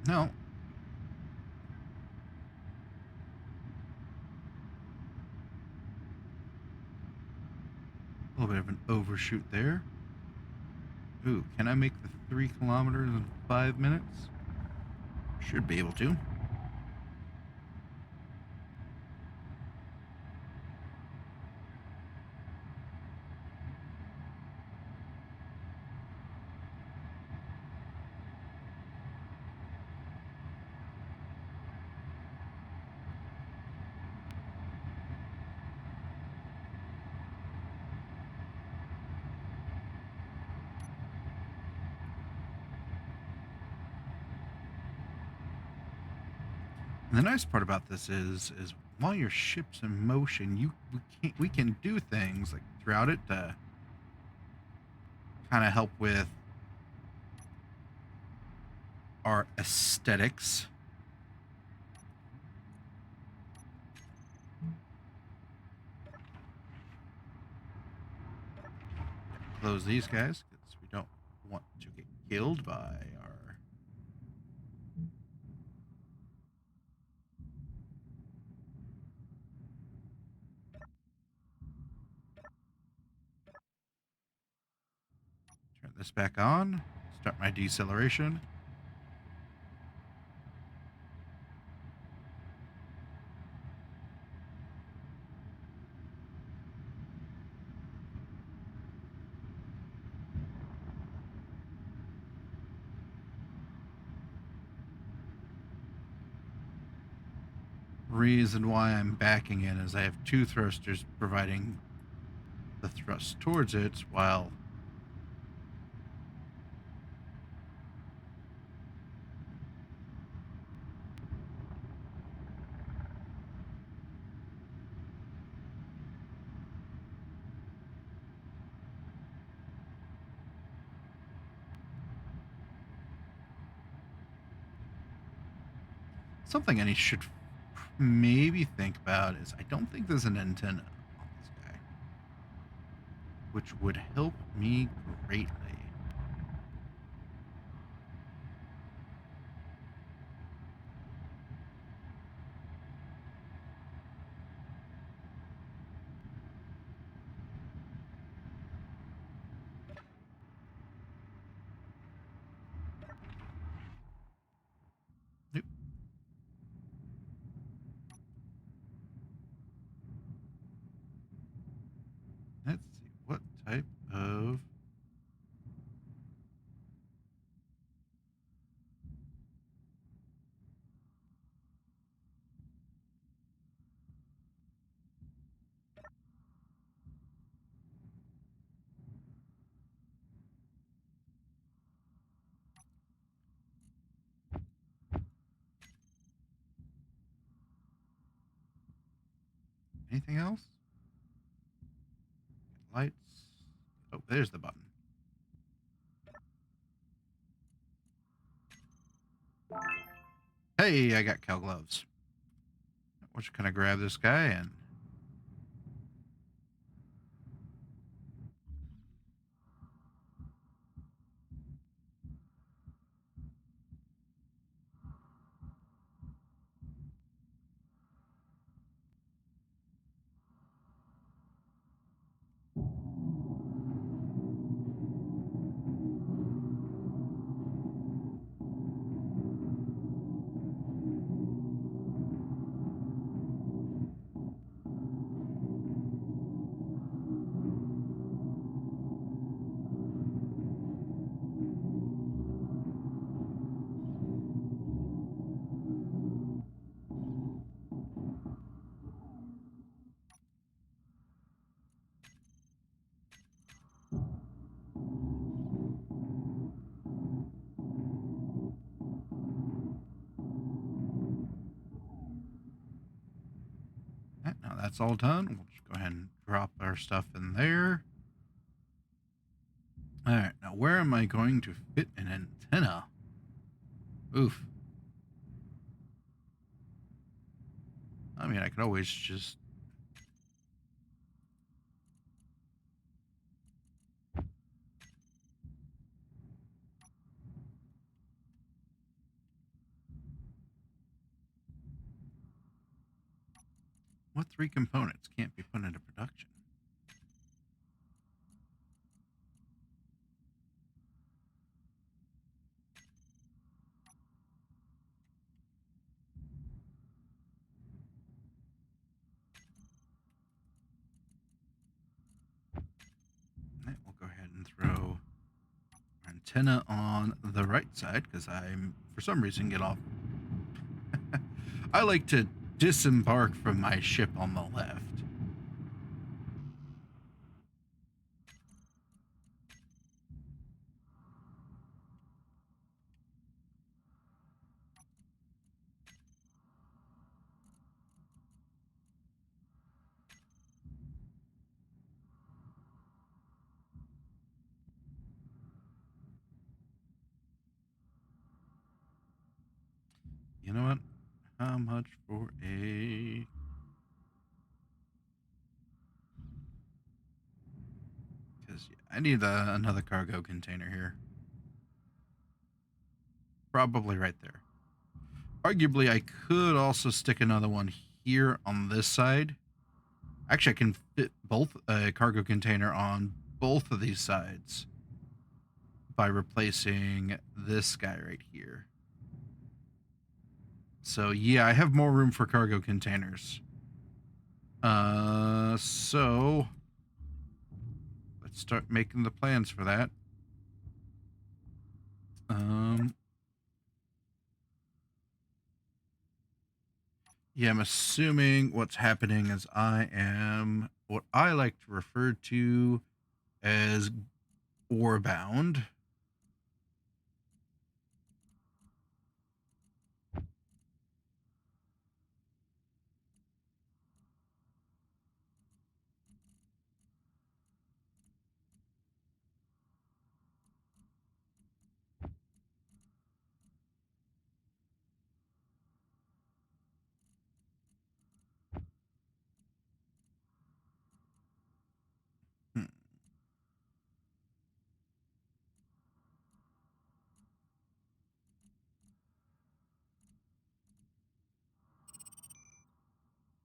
[SPEAKER 1] No. A little bit of an overshoot there. Ooh, can I make the 3 kilometers in 5 minutes? Should be able to. And the nice part about this is while your ship's in motion, we can do things like throughout it to kind of help with our aesthetics. Close these guys because we don't want to get killed by our. Turn this back on. Start my deceleration. Reason why I'm backing in is I have 2 thrusters providing the thrust towards it, while something I should maybe think about is I don't think there's an antenna on this guy, which would help me greatly. Nope. Let's see what type of Anything else? Lights. Oh, there's the button. Hey, I got cow gloves. We're just gonna grab this guy and now that's all done. We'll just go ahead and drop our stuff in there. All right, now where am I going to fit an antenna? Oof. I mean, I could always just... What three components can't be put into production? All right, we'll go ahead and throw our antenna on the right side because I'm, for some reason, get off. I like to disembark from my ship on the left. You know what? How much for a... Because I need another cargo container here. Probably right there. Arguably, I could also stick another one here on this side. Actually, I can fit both a cargo container on both of these sides by replacing this guy right here. So yeah, I have more room for cargo containers. So let's start making the plans for that. Yeah, I'm assuming what's happening is I am what I like to refer to as ore bound. Hmm.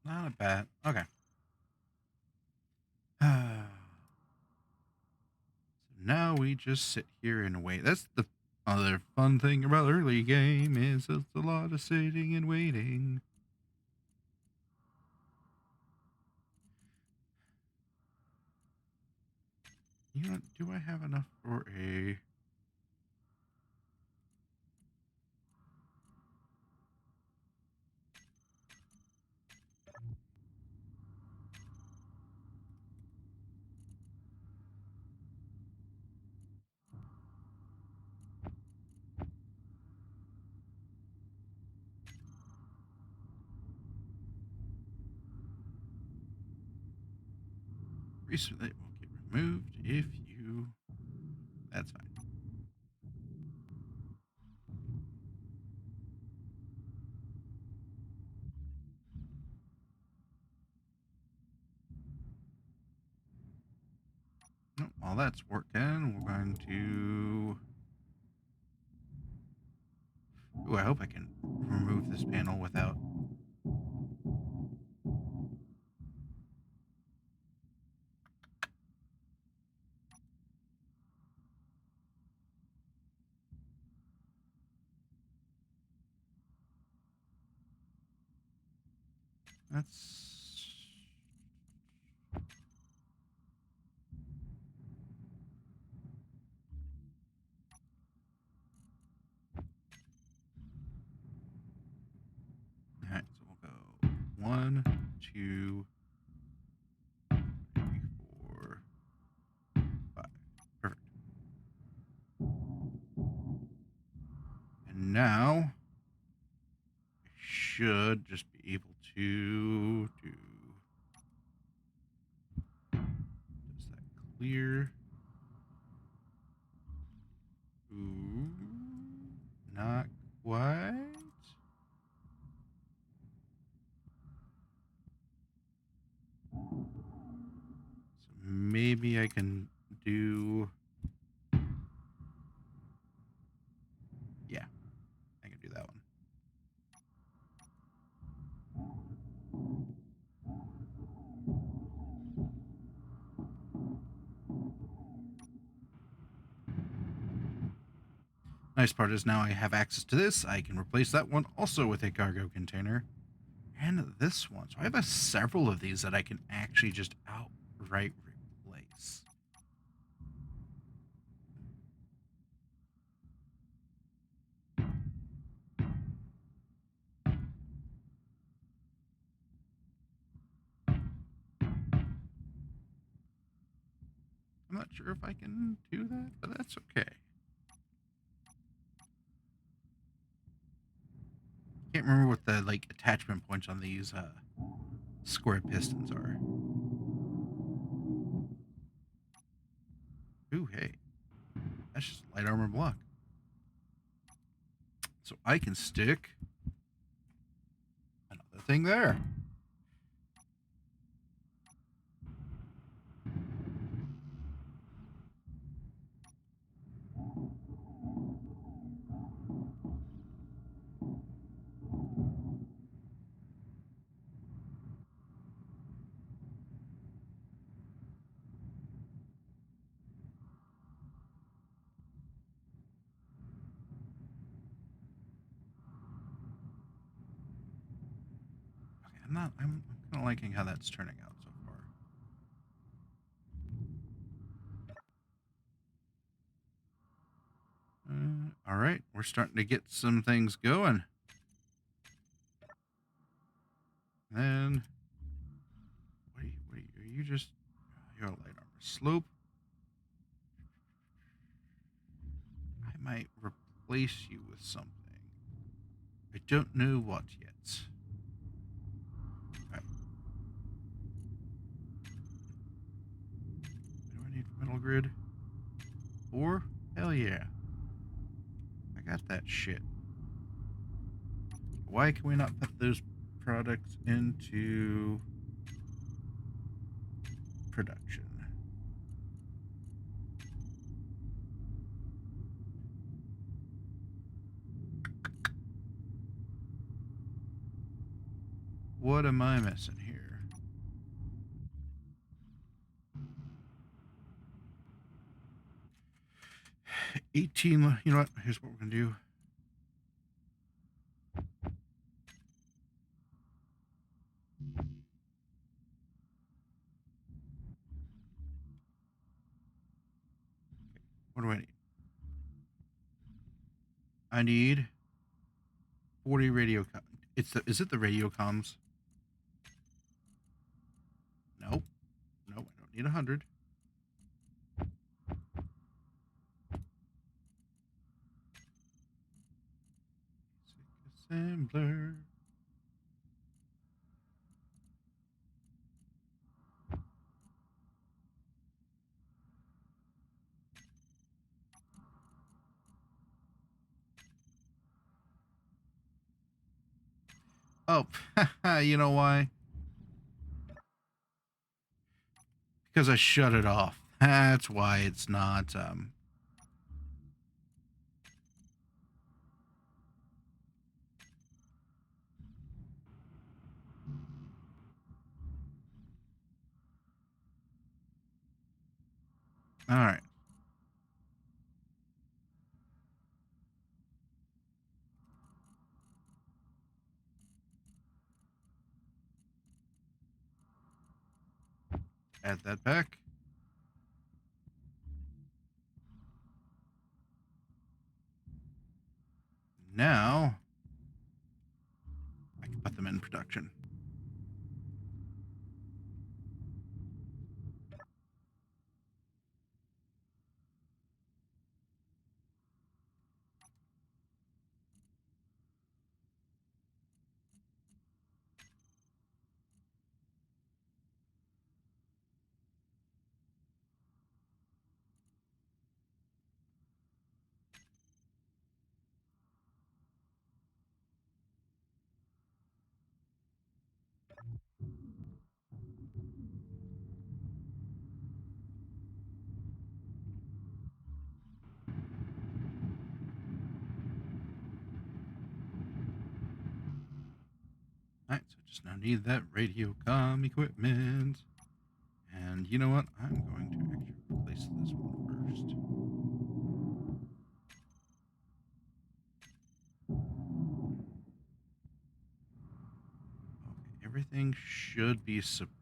[SPEAKER 1] Not bad. Okay. So now we just sit here and wait. That's the other fun thing about early game is it's a lot of sitting and waiting. You know, do I have enough for a... recently will get removed if you. That's fine. No, while that's working, we're going to. Ooh, I hope I can remove this panel without. That's. All right, so we'll go 1, 2, 3, 4, 5. Perfect. And now I should just be able to do. Does that clear? Ooh, not quite. So maybe I can do. Yeah, I can do that one. Nice part is now I have access to this. I can replace that one also with a cargo container. And this one. So I have several of these that I can actually just outright replace. I'm not sure if I can do that, but that's okay. Can't remember what the attachment points on these square pistons are. Ooh, hey. That's just light armor block. So I can stick another thing there. Okay, I'm kind of liking how that's turning out so far. All right, we're starting to get some things going. Then, are you just, you're a light armor slope. I might replace you with something. I don't know what yet. Okay. Do I need metal grid? 4? Hell yeah. I got that shit. Why can we not put those products into production? What am I missing here? $18. You know what? Here's what we're going to do. What do I need? I need 40 radio. Is it the radio comms? Nope. Nope. I don't need 100. Assembler. Oh, you know why? Because I shut it off. That's why it's not, all right. Add that back. Now, I can put them in production. All right, so just now need that radio comm equipment. And you know what? I'm going to actually replace this one first. Okay, everything should be supported.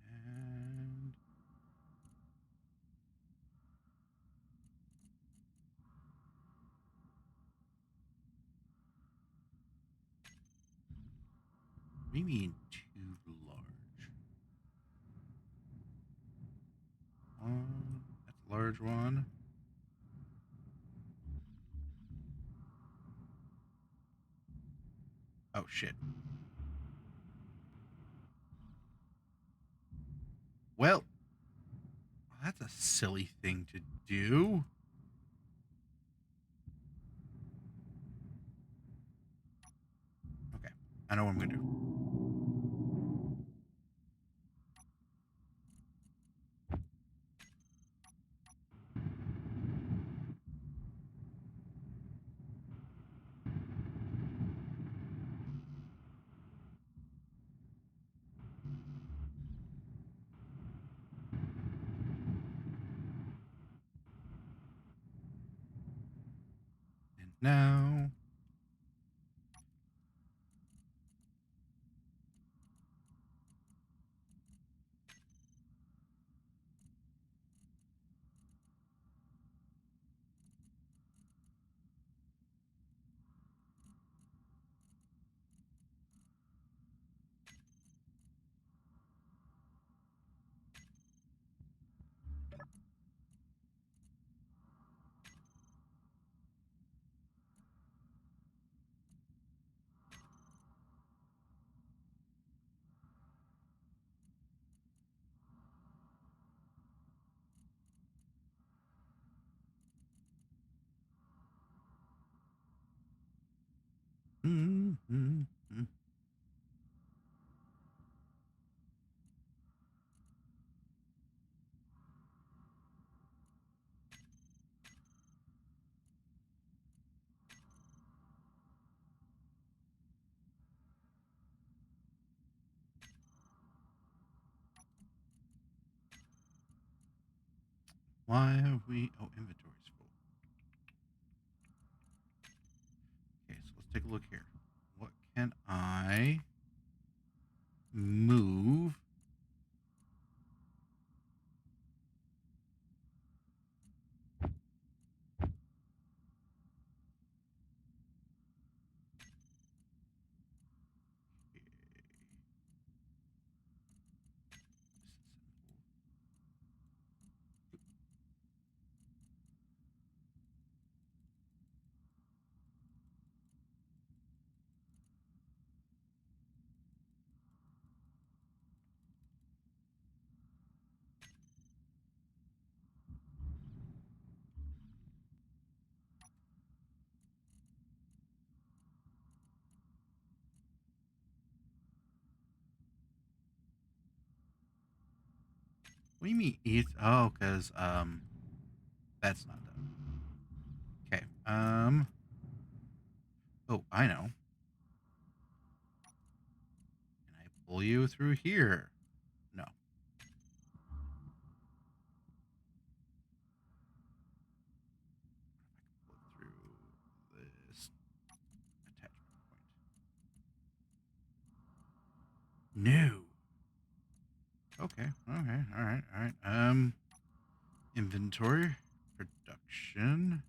[SPEAKER 1] And maybe too large. That's a large one. Oh, shit. Well, that's a silly thing to do. Okay, I know what I'm going to do. And now... Why have we... Oh, inventory's full. Okay, so let's take a look here. What can I move? What do you mean eat? Oh, because that's not done. Okay. Oh, I know. Can I pull you through here? No. Pull it through this attachment point. No. Okay. Okay. All right. All right. Inventory, production.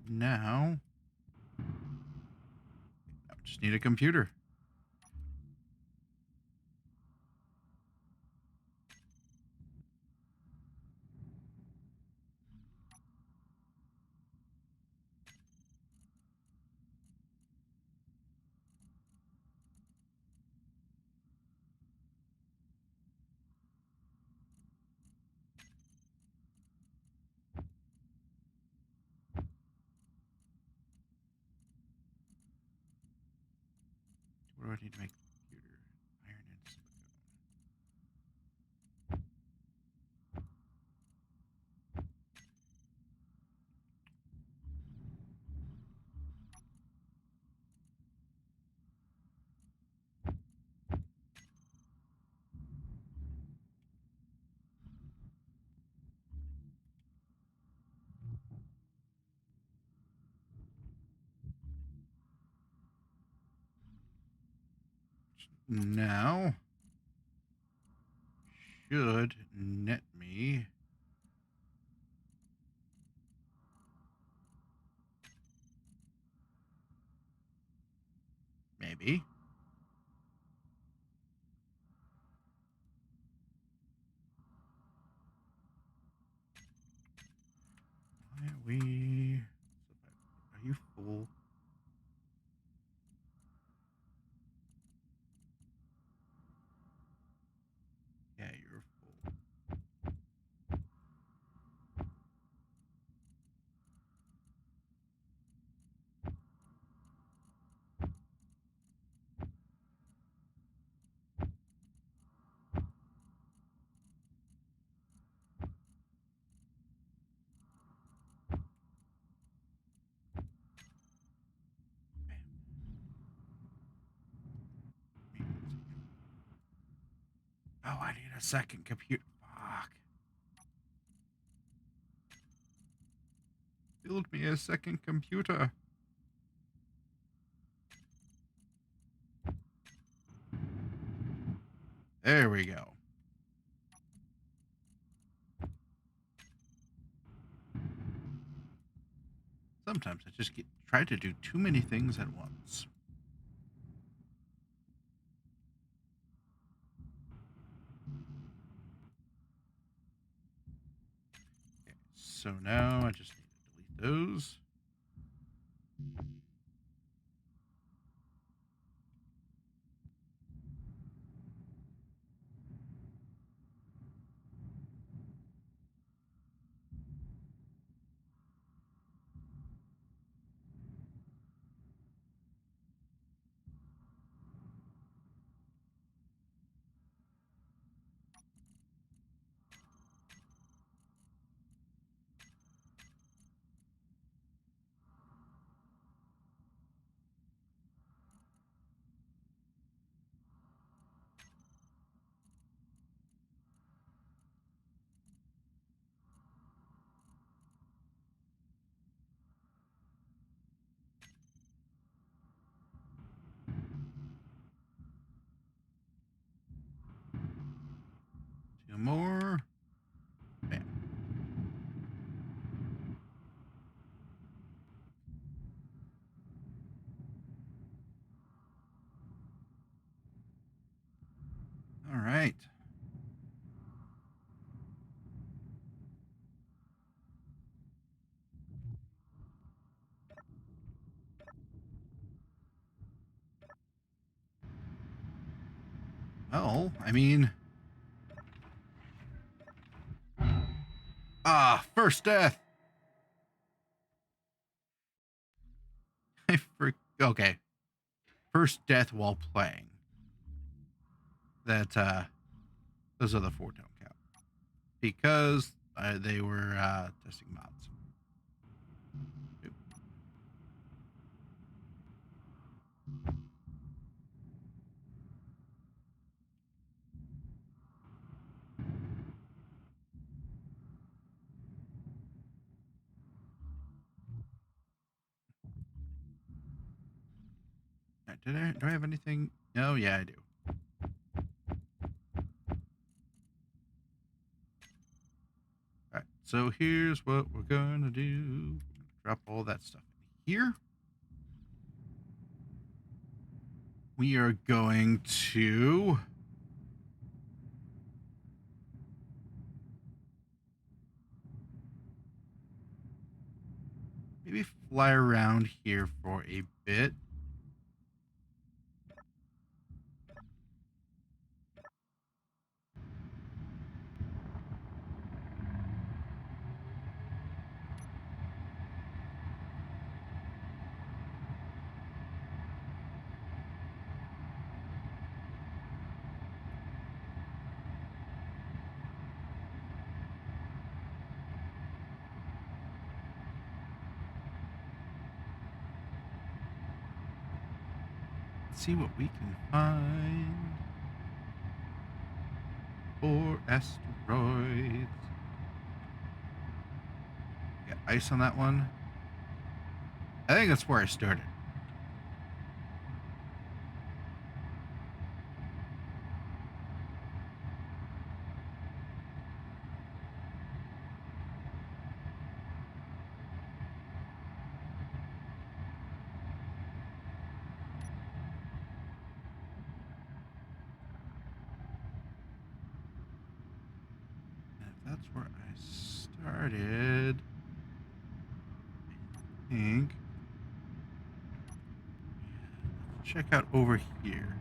[SPEAKER 1] And now, I just need a computer. What do I need to make a computer? Iron and silicone. Now, should net me maybe. Why are we? Are you full? Yeah, you're full. Oh, I need a second computer. Fuck. Build me a second computer. There we go. Sometimes I just try to do too many things at once. Okay, so now I just need to delete those. Two more. Bam. All right. Well, I mean, first death. Okay, first death while playing. That those other four don't count because they were testing mods. Oop. Do I have anything? No, yeah, I do. All right, so here's what we're gonna do. We're gonna drop all that stuff in here. We are going to maybe fly around here for a bit. See what we can find for asteroids. Got ice on that one. I think that's where I started. And if that's where I started, I think. Let's check out over here.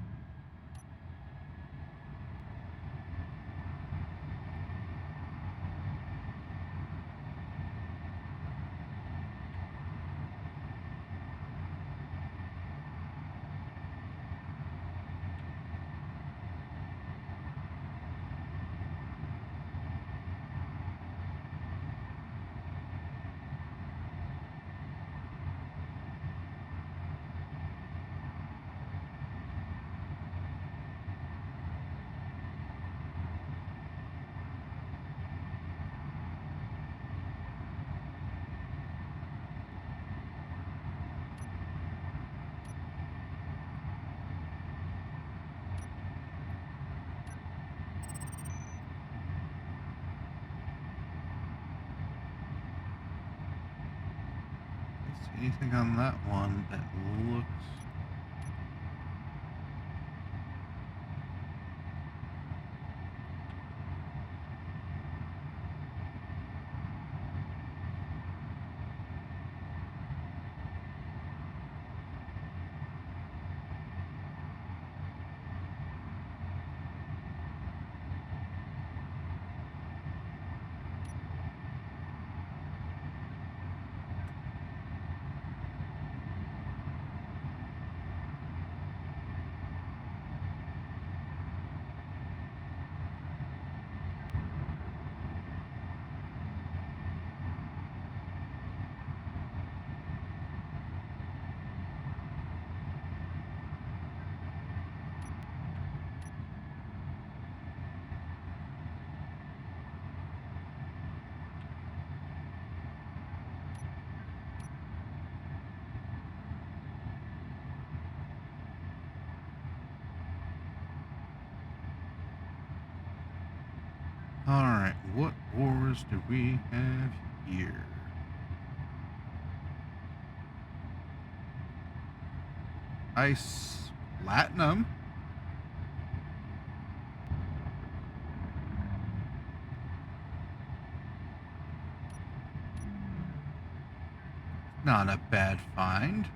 [SPEAKER 1] Anything on that one that looks... Alright, what ores do we have here? Ice platinum. Not a bad find.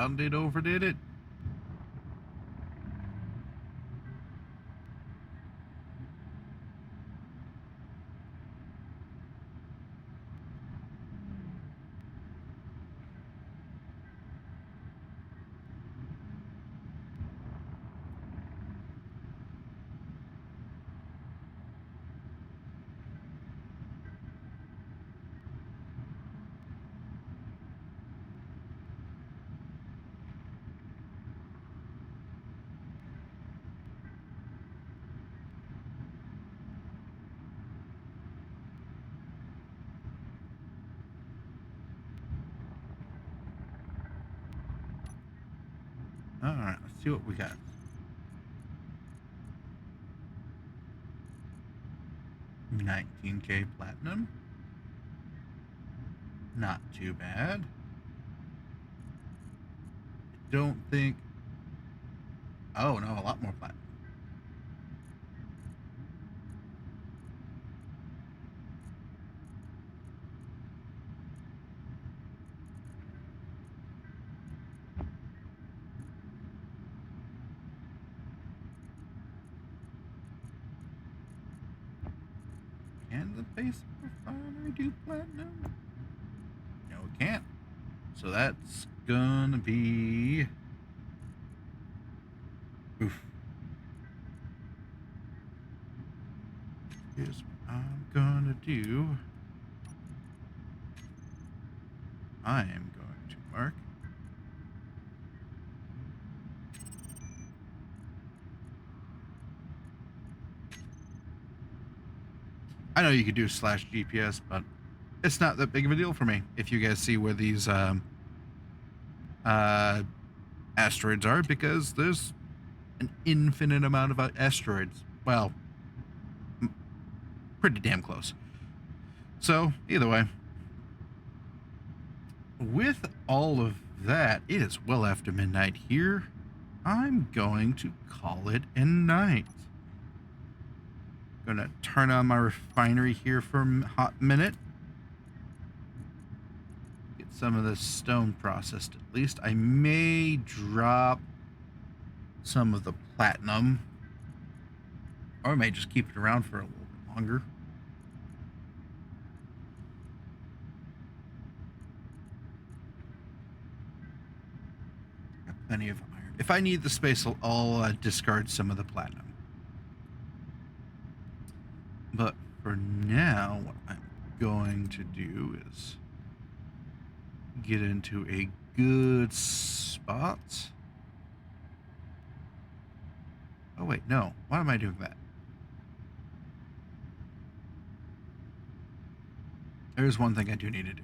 [SPEAKER 1] found it overdid it. All right, let's see what we got. $19K platinum. Not too bad. Don't think. Oh no, a lot more platinum. Can the base refinery do platinum? No, it can't. So that's gonna be. Oof. Here's what I'm gonna do. I am going to mark. I know you could do /GPS, but it's not that big of a deal for me. If you guys see where these asteroids are, because there's an infinite amount of asteroids. Well, pretty damn close. So, either way, with all of that, it is well after midnight here. I'm going to call it a night. Gonna turn on my refinery here for a hot minute. Get some of this stone processed at least. I may drop some of the platinum, or I may just keep it around for a little bit longer. Got plenty of iron. If I need the space, I'll discard some of the platinum. But for now, what I'm going to do is get into a good spot. Oh wait, no. Why am I doing that? There's one thing I do need to do.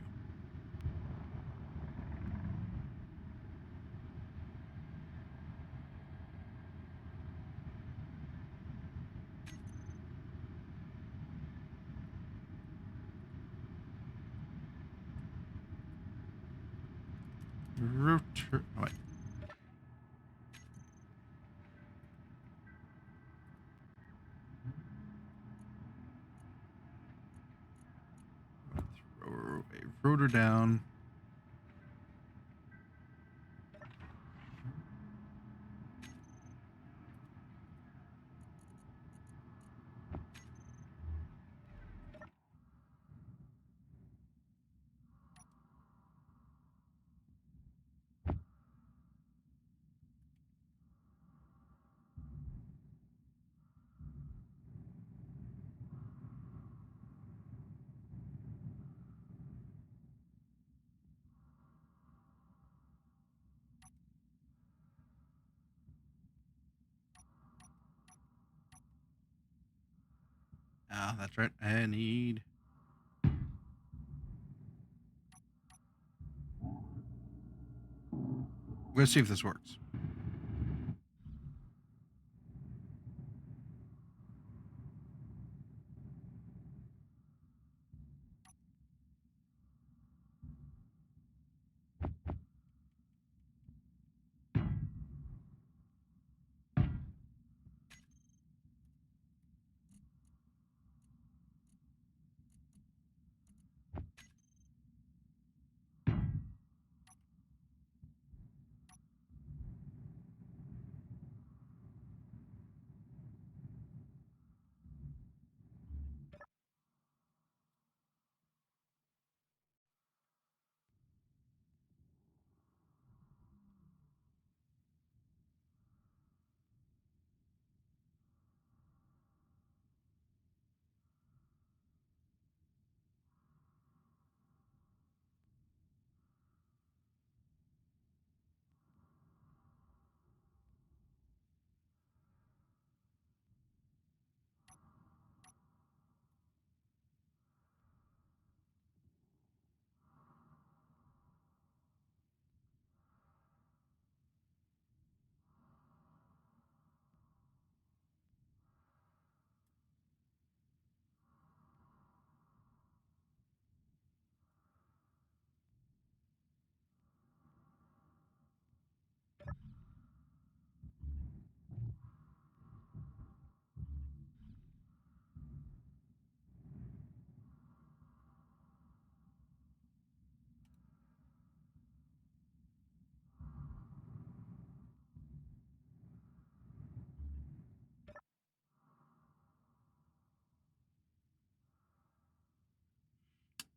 [SPEAKER 1] Oh, wait. Throw a rotor down. Ah, that's right. I need. Let's see if this works.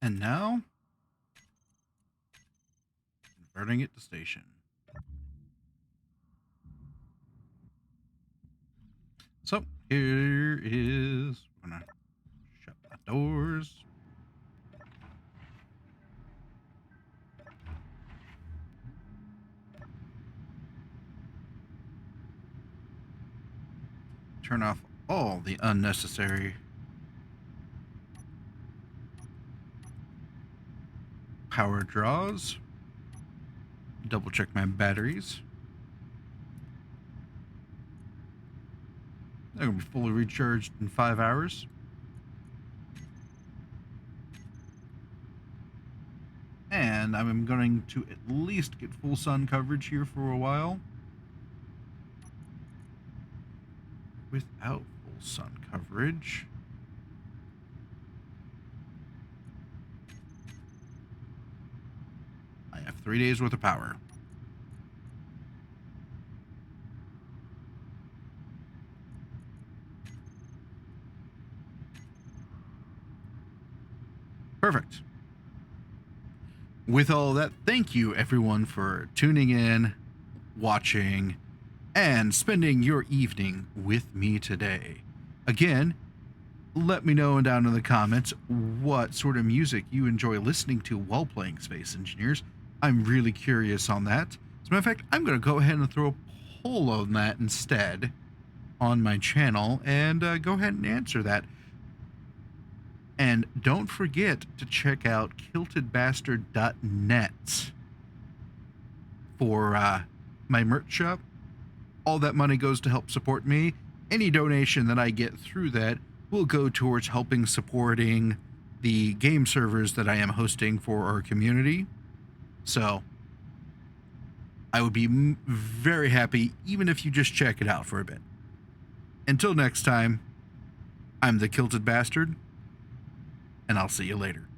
[SPEAKER 1] And now, converting it to station. So here is, I'm gonna shut my doors. Turn off all the unnecessary power draws. Double check my batteries. They're gonna be fully recharged in 5 hours. And I'm going to at least get full sun coverage here for a while. Without full sun coverage, I have 3 days worth of power. Perfect. With all that, thank you everyone for tuning in, watching, and spending your evening with me today. Again, let me know down in the comments what sort of music you enjoy listening to while playing Space Engineers. I'm really curious on that. As a matter of fact, I'm going to go ahead and throw a poll on that instead on my channel and go ahead and answer that. And don't forget to check out kiltedbastard.net for my merch shop. All that money goes to help support me. Any donation that I get through that will go towards helping supporting the game servers that I am hosting for our community. So I would be very happy even if you just check it out for a bit. Until next time, I'm the Kilted Bastard, and I'll see you later.